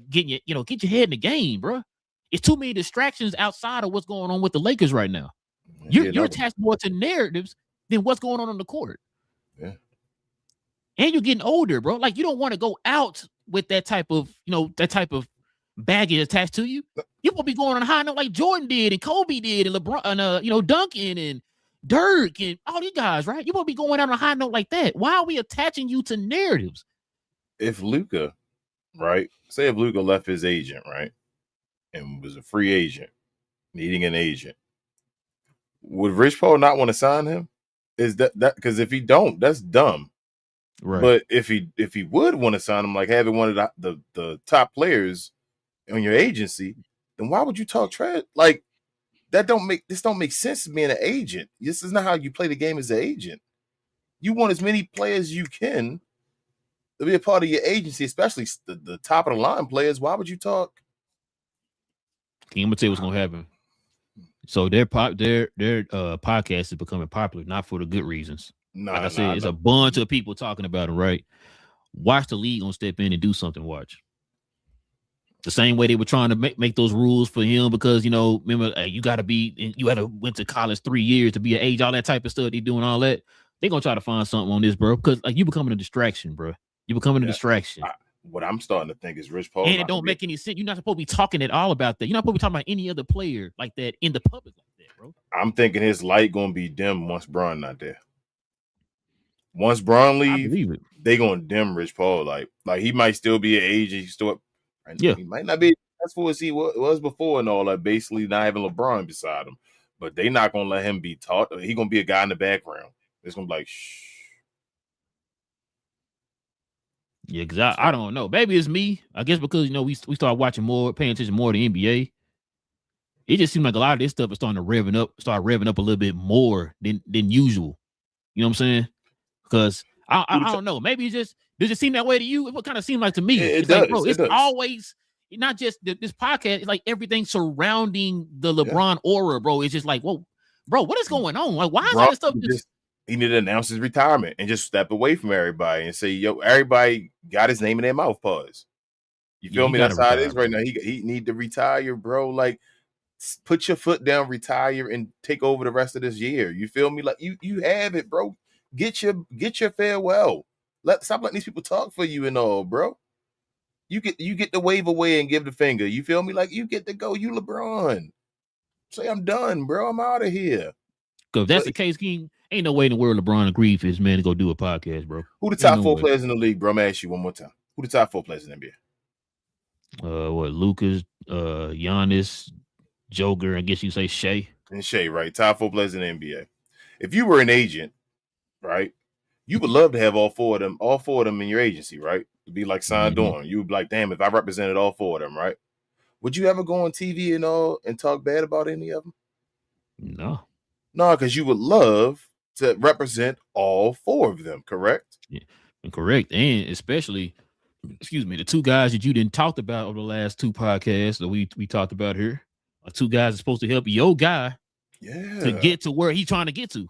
getting get your head in the game, bro. It's too many distractions outside of what's going on with the Lakers right now. You're attached more to narratives than what's going on the court. Yeah. And you're getting older, bro. Like, you don't want to go out with that type of baggage attached to you. You will be going on a high note like Jordan did and Kobe did and LeBron and Duncan and Dirk and all these guys, right? You will be going out on a high note like that. Why are we attaching you to narratives? If Luka, right? Say if Luka left his agent, right? And was a free agent, needing an agent. Would Rich Paul not want to sign him? Is that because if he don't, that's dumb. Right. But if he would want to sign him, like having one of the top players on your agency, then why would you talk trash? Like, this don't make sense to being an agent. This is not how you play the game as an agent. You want as many players as you can to be a part of your agency, especially the top of the line players. Why would you talk? King, I'm gonna tell you what's gonna happen. So their podcast is becoming popular, not for the good reasons. Like I said, it's a bunch of people talking about it, right? Watch the league gonna step in and do something. Watch. The same way they were trying to make those rules for him because, remember, you got to went to college 3 years to be an age, all that type of stuff. They doing all that. They're going to try to find something on this, bro, because like you becoming a distraction, bro. You're becoming a distraction. What I'm starting to think is Rich Paul. And it don't make any sense. You're not supposed to be talking at all about that. You're not supposed to be talking about any other player like that in the public like that, bro. I'm thinking his light going to be dim once Bron not there. Once Bron leave, they going to dim Rich Paul. Like he might still be an agent. He might not be as successful as he was before and all that, basically not having LeBron beside him. But they not going to let him be taught. He going to be a guy in the background. It's going to be like, shh. Yeah, because I don't know. Maybe it's me. I guess because, we started watching more, paying attention more to NBA. It just seemed like a lot of this stuff is starting to revving up a little bit more than usual. You know what I'm saying? Because I don't know. Maybe it's just, does it seem that way to you? It kind of seems like to me. It does. Like, bro, it's always not just this podcast. It's like everything surrounding the LeBron aura, bro. It's just like, whoa, bro, what is going on? Like, why is all this stuff just? He needed to announce his retirement and just step away from everybody and say, yo, everybody got his name in their mouth. Pause. You feel me? That's how it is right now. He need to retire, bro. Like, put your foot down, retire, and take over the rest of this year. You feel me? Like, you have it, bro. Get your farewell. Stop letting these people talk for you and all, bro. You get to wave away and give the finger. You feel me? Like, you get to go. You LeBron. Say, I'm done, bro. I'm out of here. Because if that's the case, King, ain't no way in the world LeBron agreed for his man to go do a podcast, bro. Who the top four players in the league, bro? I'm gonna ask you one more time. Who the top four players in the NBA? Lucas, Giannis, Joker, I guess you say Shea. And Shea, right? Top four players in the NBA. If you were an agent, right? You would love to have all four of them in your agency, right? It'd be like Son Dorn. You would be like, damn, if I represented all four of them, right? Would you ever go on TV and talk bad about any of them? No. No, because you would love to represent all four of them, correct? Yeah, correct. And especially, the two guys that you didn't talk about over the last two podcasts that we talked about here are two guys that's supposed to help your guy to get to where he's trying to get to.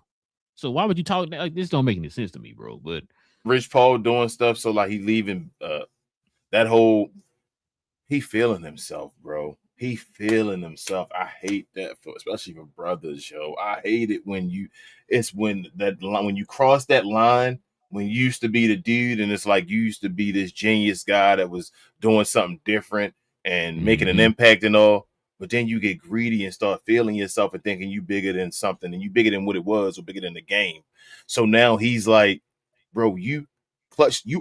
So why would you talk like this? Don't make any sense to me, bro. But Rich Paul doing stuff so like he leaving that whole he feeling himself, bro. He feeling himself. I hate that especially for brothers, yo. I hate it when you cross that line when you used to be the dude and it's like you used to be this genius guy that was doing something different and making an impact and all, but then you get greedy and start feeling yourself and thinking you bigger than something and you bigger than what it was or bigger than the game. So now he's like, bro, you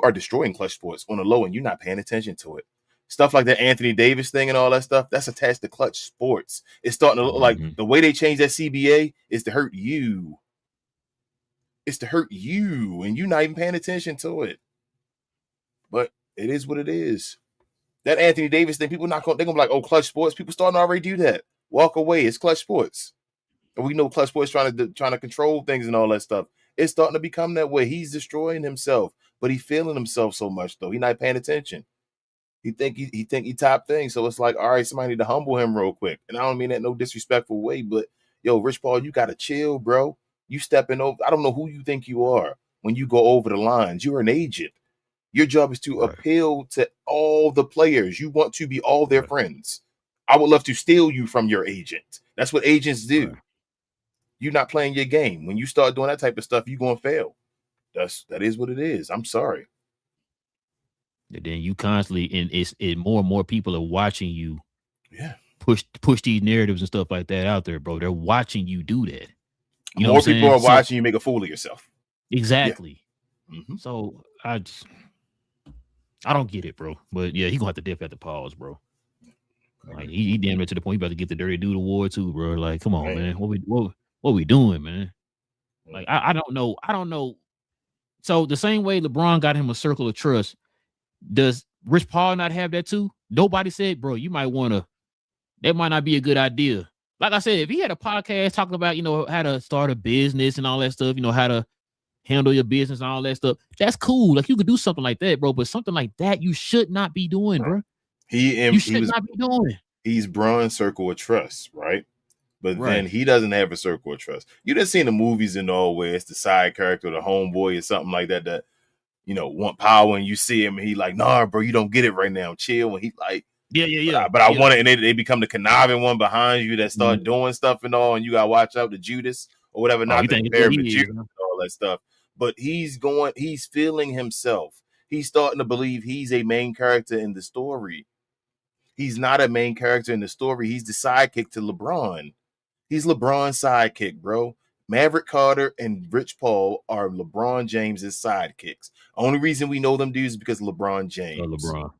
are destroying clutch sports on the low and you're not paying attention to it. Stuff like that Anthony Davis thing and all that stuff, that's attached to clutch sports. It's starting to look like the way they changed that CBA is to hurt you. It's to hurt you, and you're not even paying attention to it. But it is what it is. That Anthony Davis thing, they're gonna be like, oh, clutch sports. People starting to already do that. Walk away. It's clutch sports. And we know clutch sports trying to control things and all that stuff. It's starting to become that way. He's destroying himself, but he's feeling himself so much though. He's not paying attention. He think he top thing. So it's like, all right, somebody need to humble him real quick. And I don't mean that in no disrespectful way, but yo, Rich Paul, you gotta chill, bro. You stepping over. I don't know who you think you are when you go over the lines. You're an agent. Your job is to appeal to all the players. You want to be all their friends. I would love to steal you from your agent. That's what agents do. You're not playing your game. When you start doing that type of stuff, you're gonna fail. That is what it is. I'm sorry. And then you constantly and more and more people are watching you. Yeah. Push these narratives and stuff like that out there, bro. They're watching you do that. You know more people are watching you make a fool of yourself. Exactly. Yeah. So I don't get it, bro. But yeah, he gonna have to dip at the pause, bro. Like he damn near to the point he about to get the Dirty Dude award too, bro. Like, come on, man. What we doing, man? Like, I don't know. So the same way LeBron got him a circle of trust, does Rich Paul not have that too? Nobody said, bro, that might not be a good idea. Like I said, if he had a podcast talking about, how to start a business and all that stuff, how to handle your business and all that stuff, that's cool. Like, you could do something like that, bro. But something like that, you should not be doing, bro. You should not be doing. He's Bron's circle of trust, right? But then he doesn't have a circle of trust. You done seen the movies and all where it's the side character, the homeboy or something like that, want power and you see him and he like, nah, bro, you don't get it right now. Chill. And he like, yeah. But I want it, and they become the conniving one behind you that start doing stuff and all, and you gotta watch out the Judas or whatever. Not the Judas and all that stuff. But he's feeling himself. He's starting to believe he's a main character in the story. He's not a main character in the story. He's the sidekick to LeBron. He's LeBron's sidekick, bro. Maverick Carter and Rich Paul are LeBron James's sidekicks. Only reason we know them dudes is because of LeBron James. LeBron.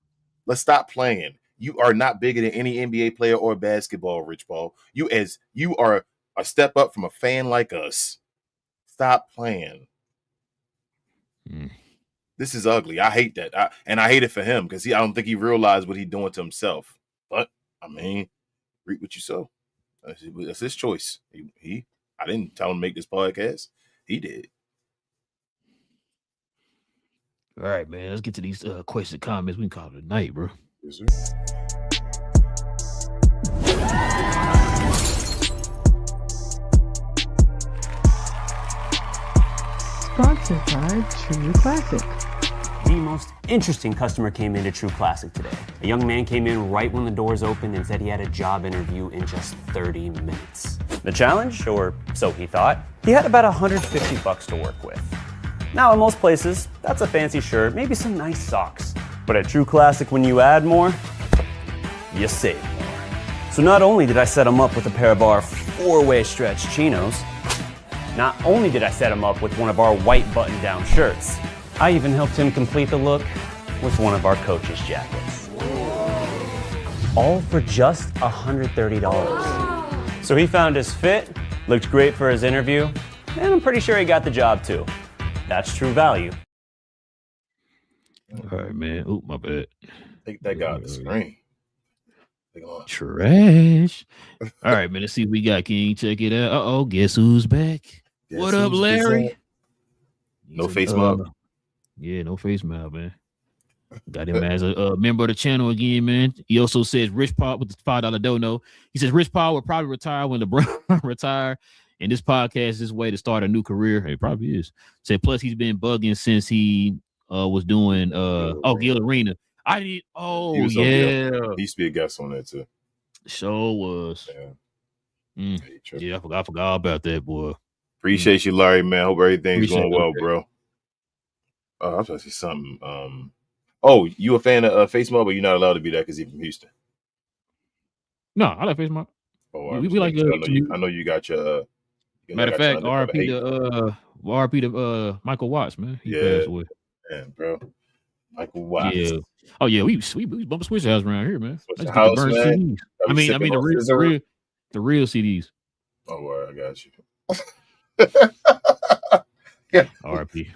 Let's stop playing. You are not bigger than any NBA player or basketball, Rich Paul. You are a step up from a fan like us. Stop playing. This is ugly. I hate that. And I hate it for him because I don't think he realized what he's doing to himself. But, I mean, reap what you sow. That's his choice. I didn't tell him to make this podcast. He did. All right, man. Let's get to these questions and comments. We can call it a night, bro. Yes, sir. Sponsored by True Classic. The most interesting customer came into True Classic today. A young man came in right when the doors opened and said he had a job interview in just 30 minutes. The challenge, or so he thought, he had about $150 to work with. Now, in most places, that's a fancy shirt, maybe some nice socks. But at True Classic, when you add more, you save more. So not only did I set him up with a pair of our 4-way stretch chinos, not only did I set him up with one of our white button-down shirts, I even helped him complete the look with one of our coach's jackets. All for just $130. So he found his fit, looked great for his interview, and I'm pretty sure he got the job too. That's true value. All right, man. Oh, my bad. Take that guy on the screen. Trash. All right, man. Let's see what we got, King. Check it out. Guess who's back? What up, Larry? No face mob. Yeah, no face mob, man. Got him as a member of the channel again, man. He also says Rich Paul with the $5 dono. He says Rich Paul will probably retire when LeBron retire. And this podcast is his way to start a new career. It probably is. Said plus he's been bugging since he was doing Gil Arena. He used to be a guest on that too. Sure was. Yeah, I forgot about that, boy. Appreciate you, Larry, man. Hope everything's going well, bro. I was about to say something. You a fan of Face Mob, but you're not allowed to be that because he's from Houston. No, I like Face Mob. We like. I know you got your. Matter of fact, RP to Michael Watts, man. He passed away. Man, bro. Michael Watts. Yeah. Oh yeah, we bump Switch House around here, man. Switch House, man. I mean the real CDs. Oh, well, I got you. Yeah. RP.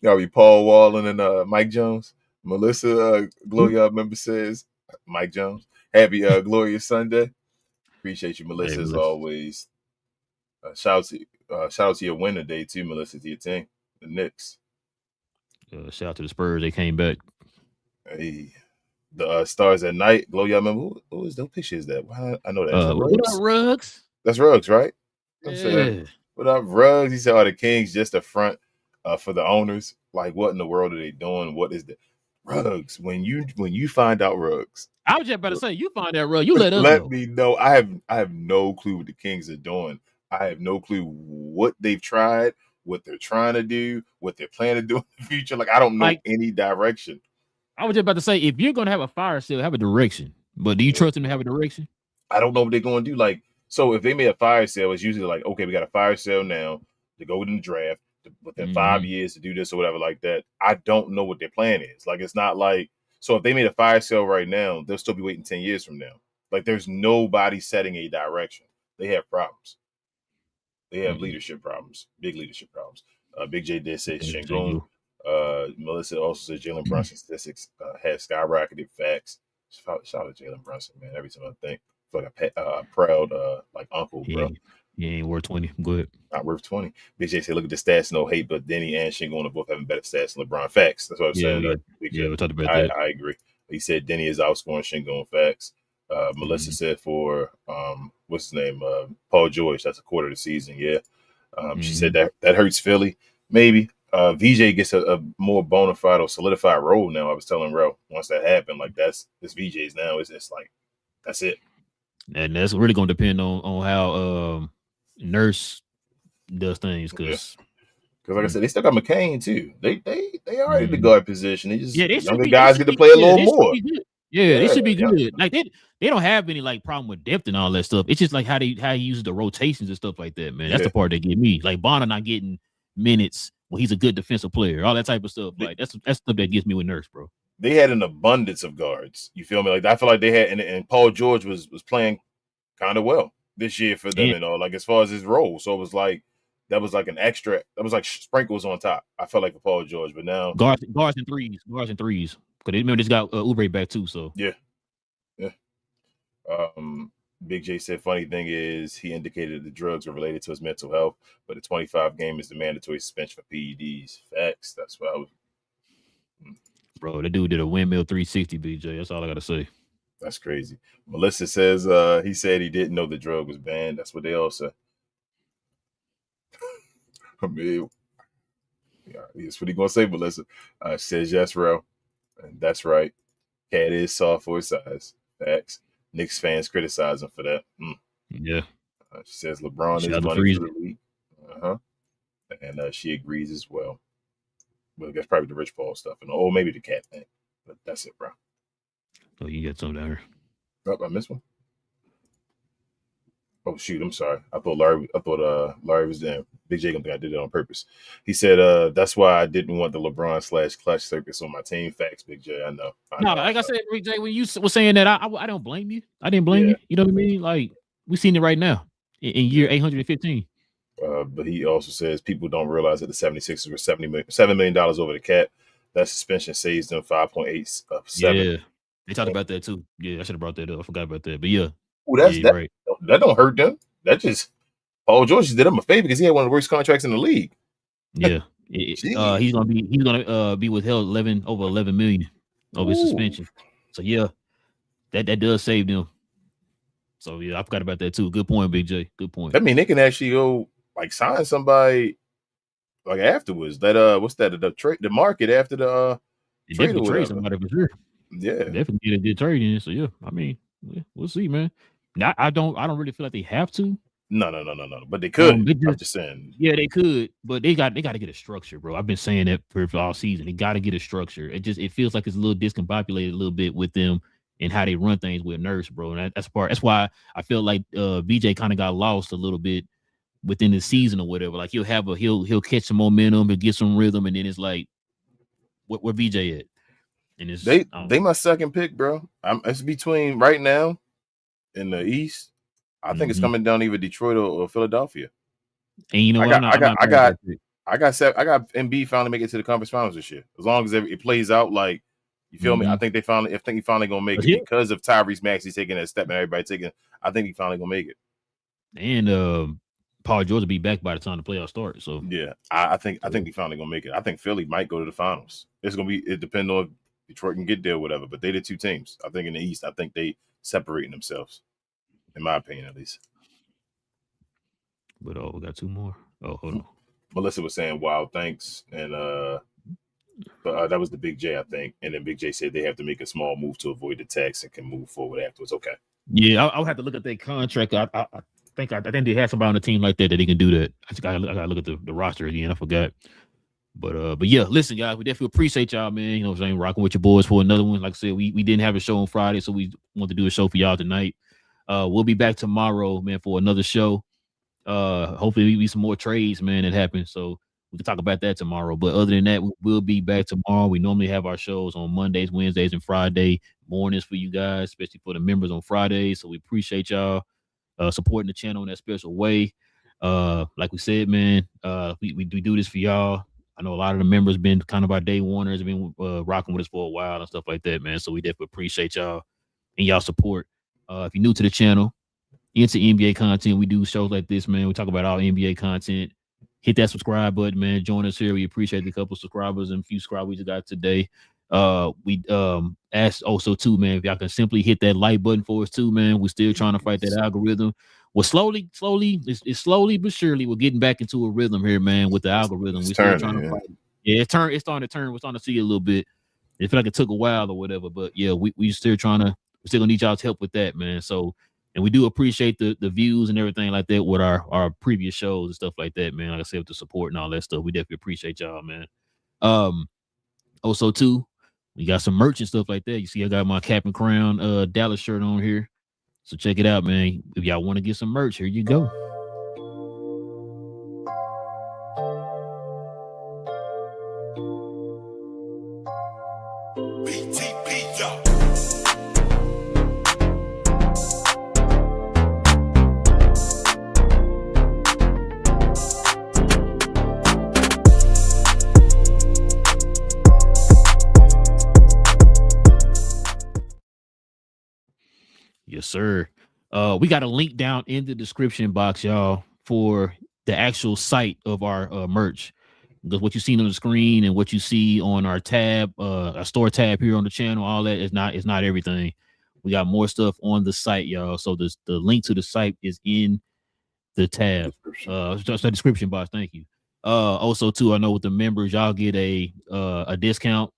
Y'all be Paul Wallen and Mike Jones. Melissa GloYard member says Mike Jones. Happy glorious Sunday. Appreciate you, Melissa, as always. Shout out to your win today too, Melissa, to your team, the Knicks. Shout out to the Spurs. They came back. Hey, the Stars at Night. GloYard member. Who is those pictures? That I know that. What up, Ruggs? That's Ruggs, right? Yeah. What up, Ruggs? He said, "Are the Kings just a front for the owners? Like, what in the world are they doing? What is the Ruggs? When you find out, Ruggs." I was just about to say, you find that Ruggs. You let us know. Me know. I have no clue what the Kings are doing. I have no clue what they've tried, what they're trying to do, what they're planning to do in the future. Like, I don't know any direction. I was just about to say, if you're going to have a fire sale, have a direction. But do you trust them to have a direction? I don't know what they're going to do. Like, so if they made a fire sale, it's usually like, okay, we got a fire sale now to go in the draft within 5 years to do this or whatever like that. I don't know what their plan is. Like, it's not like, so if they made a fire sale right now, they'll still be waiting 10 years from now. Like, there's nobody setting a direction. They have problems. They have leadership problems, big leadership problems. Big J did say Şengün. Melissa also said Jalen Brunson statistics had skyrocketed. Facts. Shout out to Jalen Brunson, man. Every time I think, I feel like a proud like uncle, bro. He ain't worth 20. Go ahead. Not worth 20. Big J said, look at the stats, no hate, but Denny and Şengün are both having better stats than LeBron. Facts. That's what I'm saying. We talked about that. I agree. He said Denny is outscoring Şengün. Facts. Melissa said for what's his name? Paul George, that's a quarter of the season. Yeah. She said that hurts Philly. Maybe. VJ gets a more bona fide or solidified role now. I was telling Rel once that happened, like it's VJ's now. It's like that's it. And that's really gonna depend on how Nurse does things because like I said, they still got McCain too. They already the guard position. They just younger guys get to play a little more. They should be good. Like they don't have any like problem with depth and all that stuff. It's just like how he uses the rotations and stuff like that, man. That's the part that get me. Like Bonner not getting minutes when he's a good defensive player, all that type of stuff. Like that's stuff that gets me with Nurse, bro. They had an abundance of guards. You feel me? Like I feel like they had, and Paul George was playing kind of well this year for them, and all. Like as far as his role, so it was like that was like an extra. That was like sprinkles on top. I felt like for Paul George, but now guards and threes. Because remember this got Oubre back too. So yeah. Big J said, funny thing is he indicated the drugs were related to his mental health, but the 25 game is the mandatory suspension for PEDs. Facts. That's what I was. Bro, that dude did a windmill 360, BJ. That's all I gotta say. That's crazy. Melissa says he said he didn't know the drug was banned. That's what they all say. I mean, that's what he gonna say, Melissa. Says yes, Rel. And that's right. Cat is soft for his size. Facts. Knicks fans criticize him for that. Yeah. She says LeBron is money for the league. And she agrees as well. But that's probably the Rich Paul stuff. And maybe the Cat thing. But that's it, bro. Oh, you got something down here. Oh, I missed one. Oh shoot, I'm sorry. I thought Larry was there. Big J think I did it on purpose. He said that's why I didn't want the LeBron/Clutch circus on my team. Facts, Big J. I know. Like I said, Big J, when you were saying that, I don't blame you. I didn't blame you. You know what I mean? Like we seen it right now in year 815. But he also says people don't realize that the 76ers were $7 million over the cap. That suspension saves them 5.8 of 7. Yeah, they talked about that too. Yeah, I should have brought that up. I forgot about that. But yeah, Ooh, that's yeah, right. That don't hurt them. That just Paul George did him a favor because he had one of the worst contracts in the league. Yeah, he's gonna be withheld over 11 million over his suspension. So yeah, that does save them. So yeah, I forgot about that too. Good point, Big J. Good point. I mean, they can actually go like sign somebody like afterwards. That what's that? The market after the trade or trade somebody for sure. Yeah, definitely get a good trade in. So yeah, I mean, we'll see, man. I don't really feel like they have to. No. But they could. I'm just saying. Yeah, they could, but they got to get a structure, bro. I've been saying that for all season. They got to get a structure. It feels like it's a little discombobulated a little bit with them and how they run things with Nurse, bro. And that's why I feel like VJ kind of got lost a little bit within the season or whatever. Like he'll catch some momentum, he'll get some rhythm, and then it's like, where VJ at? And it's they my second pick, bro. It's between right now in the East. I think it's coming down either Detroit or Philadelphia. And you know I got Embiid finally make it to the conference finals this year. As long as it plays out like, you feel me? I think he finally gonna make it because of Tyrese Maxey taking that step and everybody taking. I think he finally gonna make it. And Paul George will be back by the time the playoffs start. So yeah, I think he finally gonna make it. I think Philly might go to the finals. It depends on if Detroit can get there or whatever. But they the two teams. I think in the East, I think they separating themselves. In my opinion, at least. But we got two more. Oh, hold on. Melissa was saying, "Wow, thanks," and that was the Big J, I think. And then Big J said they have to make a small move to avoid the tax and can move forward afterwards. Okay. Yeah, I'll have to look at their contract. I think they have somebody on the team like that they can do that. I gotta look at the roster again. I forgot. But yeah, listen, guys, we definitely appreciate y'all, man. You know what I'm saying? Rocking with your boys for another one. Like I said, we didn't have a show on Friday, so we want to do a show for y'all tonight. We'll be back tomorrow, man, for another show. Hopefully we be some more trades, man, that happen. So we can talk about that tomorrow. But other than that, we'll be back tomorrow. We normally have our shows on Mondays, Wednesdays, and Friday mornings for you guys, especially for the members on Fridays. So we appreciate y'all supporting the channel in that special way. Like we said, man, we do this for y'all. I know a lot of the members been kind of our day oneers, been rocking with us for a while and stuff like that, man. So we definitely appreciate y'all and y'all support. If you're new to the channel, into NBA content, we do shows like this, man. We talk about all NBA content. Hit that subscribe button, man. Join us here. We appreciate the couple subscribers and a few subscribers we just got today. We asked also too, man, if y'all can simply hit that like button for us too, man. We're still trying to fight that algorithm. Well, slowly, it's slowly but surely we're getting back into a rhythm here, man, with the algorithm. We're still trying to fight. Yeah, it's starting to turn. We're starting to see it a little bit. It feel like it took a while or whatever, but yeah, we still gonna need y'all's help with that, man. So, and we do appreciate the views and everything like that with our previous shows and stuff like that, man. Like I said, with the support and all that stuff, we definitely appreciate y'all, man. Also too, we got some merch and stuff like that. You see, I got my Cap and Crown Dallas shirt on here, so check it out, man. If y'all want to get some merch, here you go. Yes, sir. We got a link down in the description box, y'all, for the actual site of our merch. Because what you see on the screen and what you see on our tab, our store tab here on the channel, all that is not everything. We got more stuff on the site, y'all. So the link to the site is in the tab, just the description box. Thank you. Also too, I know with the members, y'all get a discount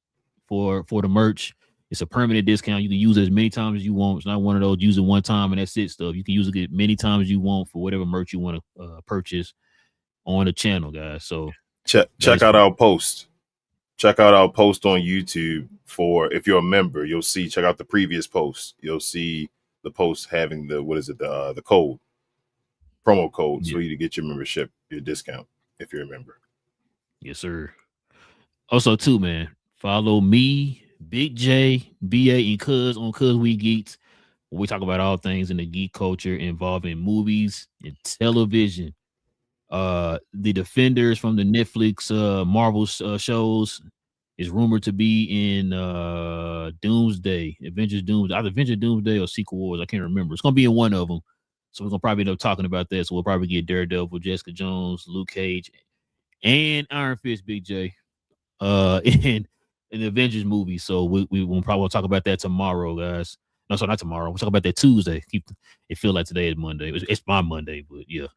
for the merch. It's a permanent discount. You can use it as many times as you want. It's not one of those use it one time and that's it stuff. You can use it many times as you want for whatever merch you want to purchase on the channel, guys. So check out our post. Check out our post on YouTube for if you're a member. You'll see. Check out the previous post. You'll see the post having the code, promo code, for you to get your membership, your discount if you're a member. Yes, sir. Also, too, man, follow me, Big J, BA, and Cuz on Cuz We Geeks. We talk about all things in the geek culture involving movies and television. The Defenders from the Netflix Marvel shows is rumored to be in Doomsday, Avengers Doomsday, either Avengers Doomsday or Secret Wars. I can't remember. It's gonna be in one of them. So we're gonna probably end up talking about that. So we'll probably get Daredevil, Jessica Jones, Luke Cage, and Iron Fist, Big J, in the Avengers movie. So we'll probably talk about that tomorrow, guys. No, sorry, not tomorrow. We'll talk about that Tuesday. It feel like today is Monday. It's my Monday, but yeah.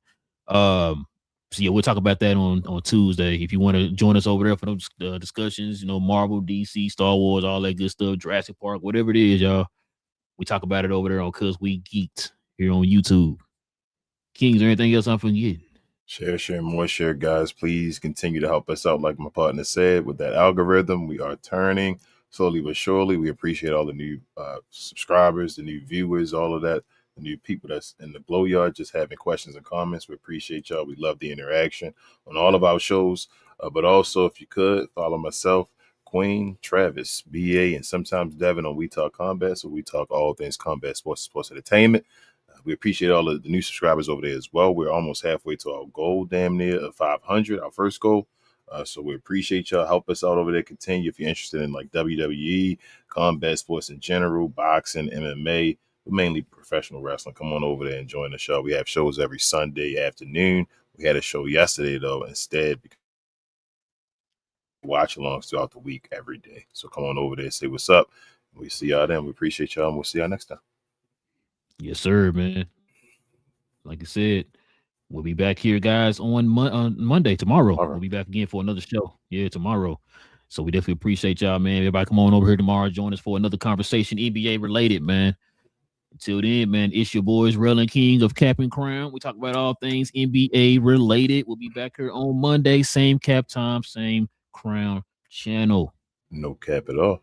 So yeah, we'll talk about that on Tuesday. If you want to join us over there for those discussions, Marvel, DC, Star Wars, all that good stuff, Jurassic Park, whatever it is, y'all. We talk about it over there on Cause We Geeked here on YouTube. King, is there anything else I'm forgetting? Share, more share, guys. Please continue to help us out. Like my partner said, with that algorithm, we are turning slowly but surely. We appreciate all the new subscribers, the new viewers, all of that, the new people that's in the GloYard just having questions and comments. We appreciate y'all. We love the interaction on all of our shows. But also, if you could, follow myself, Queen, Travis, BA, and sometimes Devin on We Talk Combat. So we talk all things combat, sports entertainment. We appreciate all of the new subscribers over there as well. We're almost halfway to our goal, damn near of 500, our first goal. So we appreciate y'all. Help us out over there. Continue if you're interested in like WWE, combat sports in general, boxing, MMA, but mainly professional wrestling. Come on over there and join the show. We have shows every Sunday afternoon. We had a show yesterday, though, instead. Watch alongs throughout the week every day. So come on over there, say what's up. We see y'all then. We appreciate y'all, and we'll see y'all next time. Yes, sir, man. Like I said, we'll be back here, guys, on Monday, tomorrow. We'll be back again for another show. Yeah, tomorrow. So we definitely appreciate y'all, man. Everybody come on over here tomorrow. Join us for another conversation, NBA related, man. Until then, man, it's your boys, Relle and King of Cap and Crown. We talk about all things NBA related. We'll be back here on Monday. Same cap time, same crown channel. No cap at all.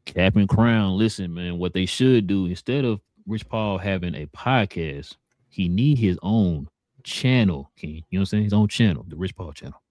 Cap and Crown. Listen, man, what they should do, instead of Rich Paul having a podcast, he need his own channel, King. You know what I'm saying? His own channel, the Rich Paul channel.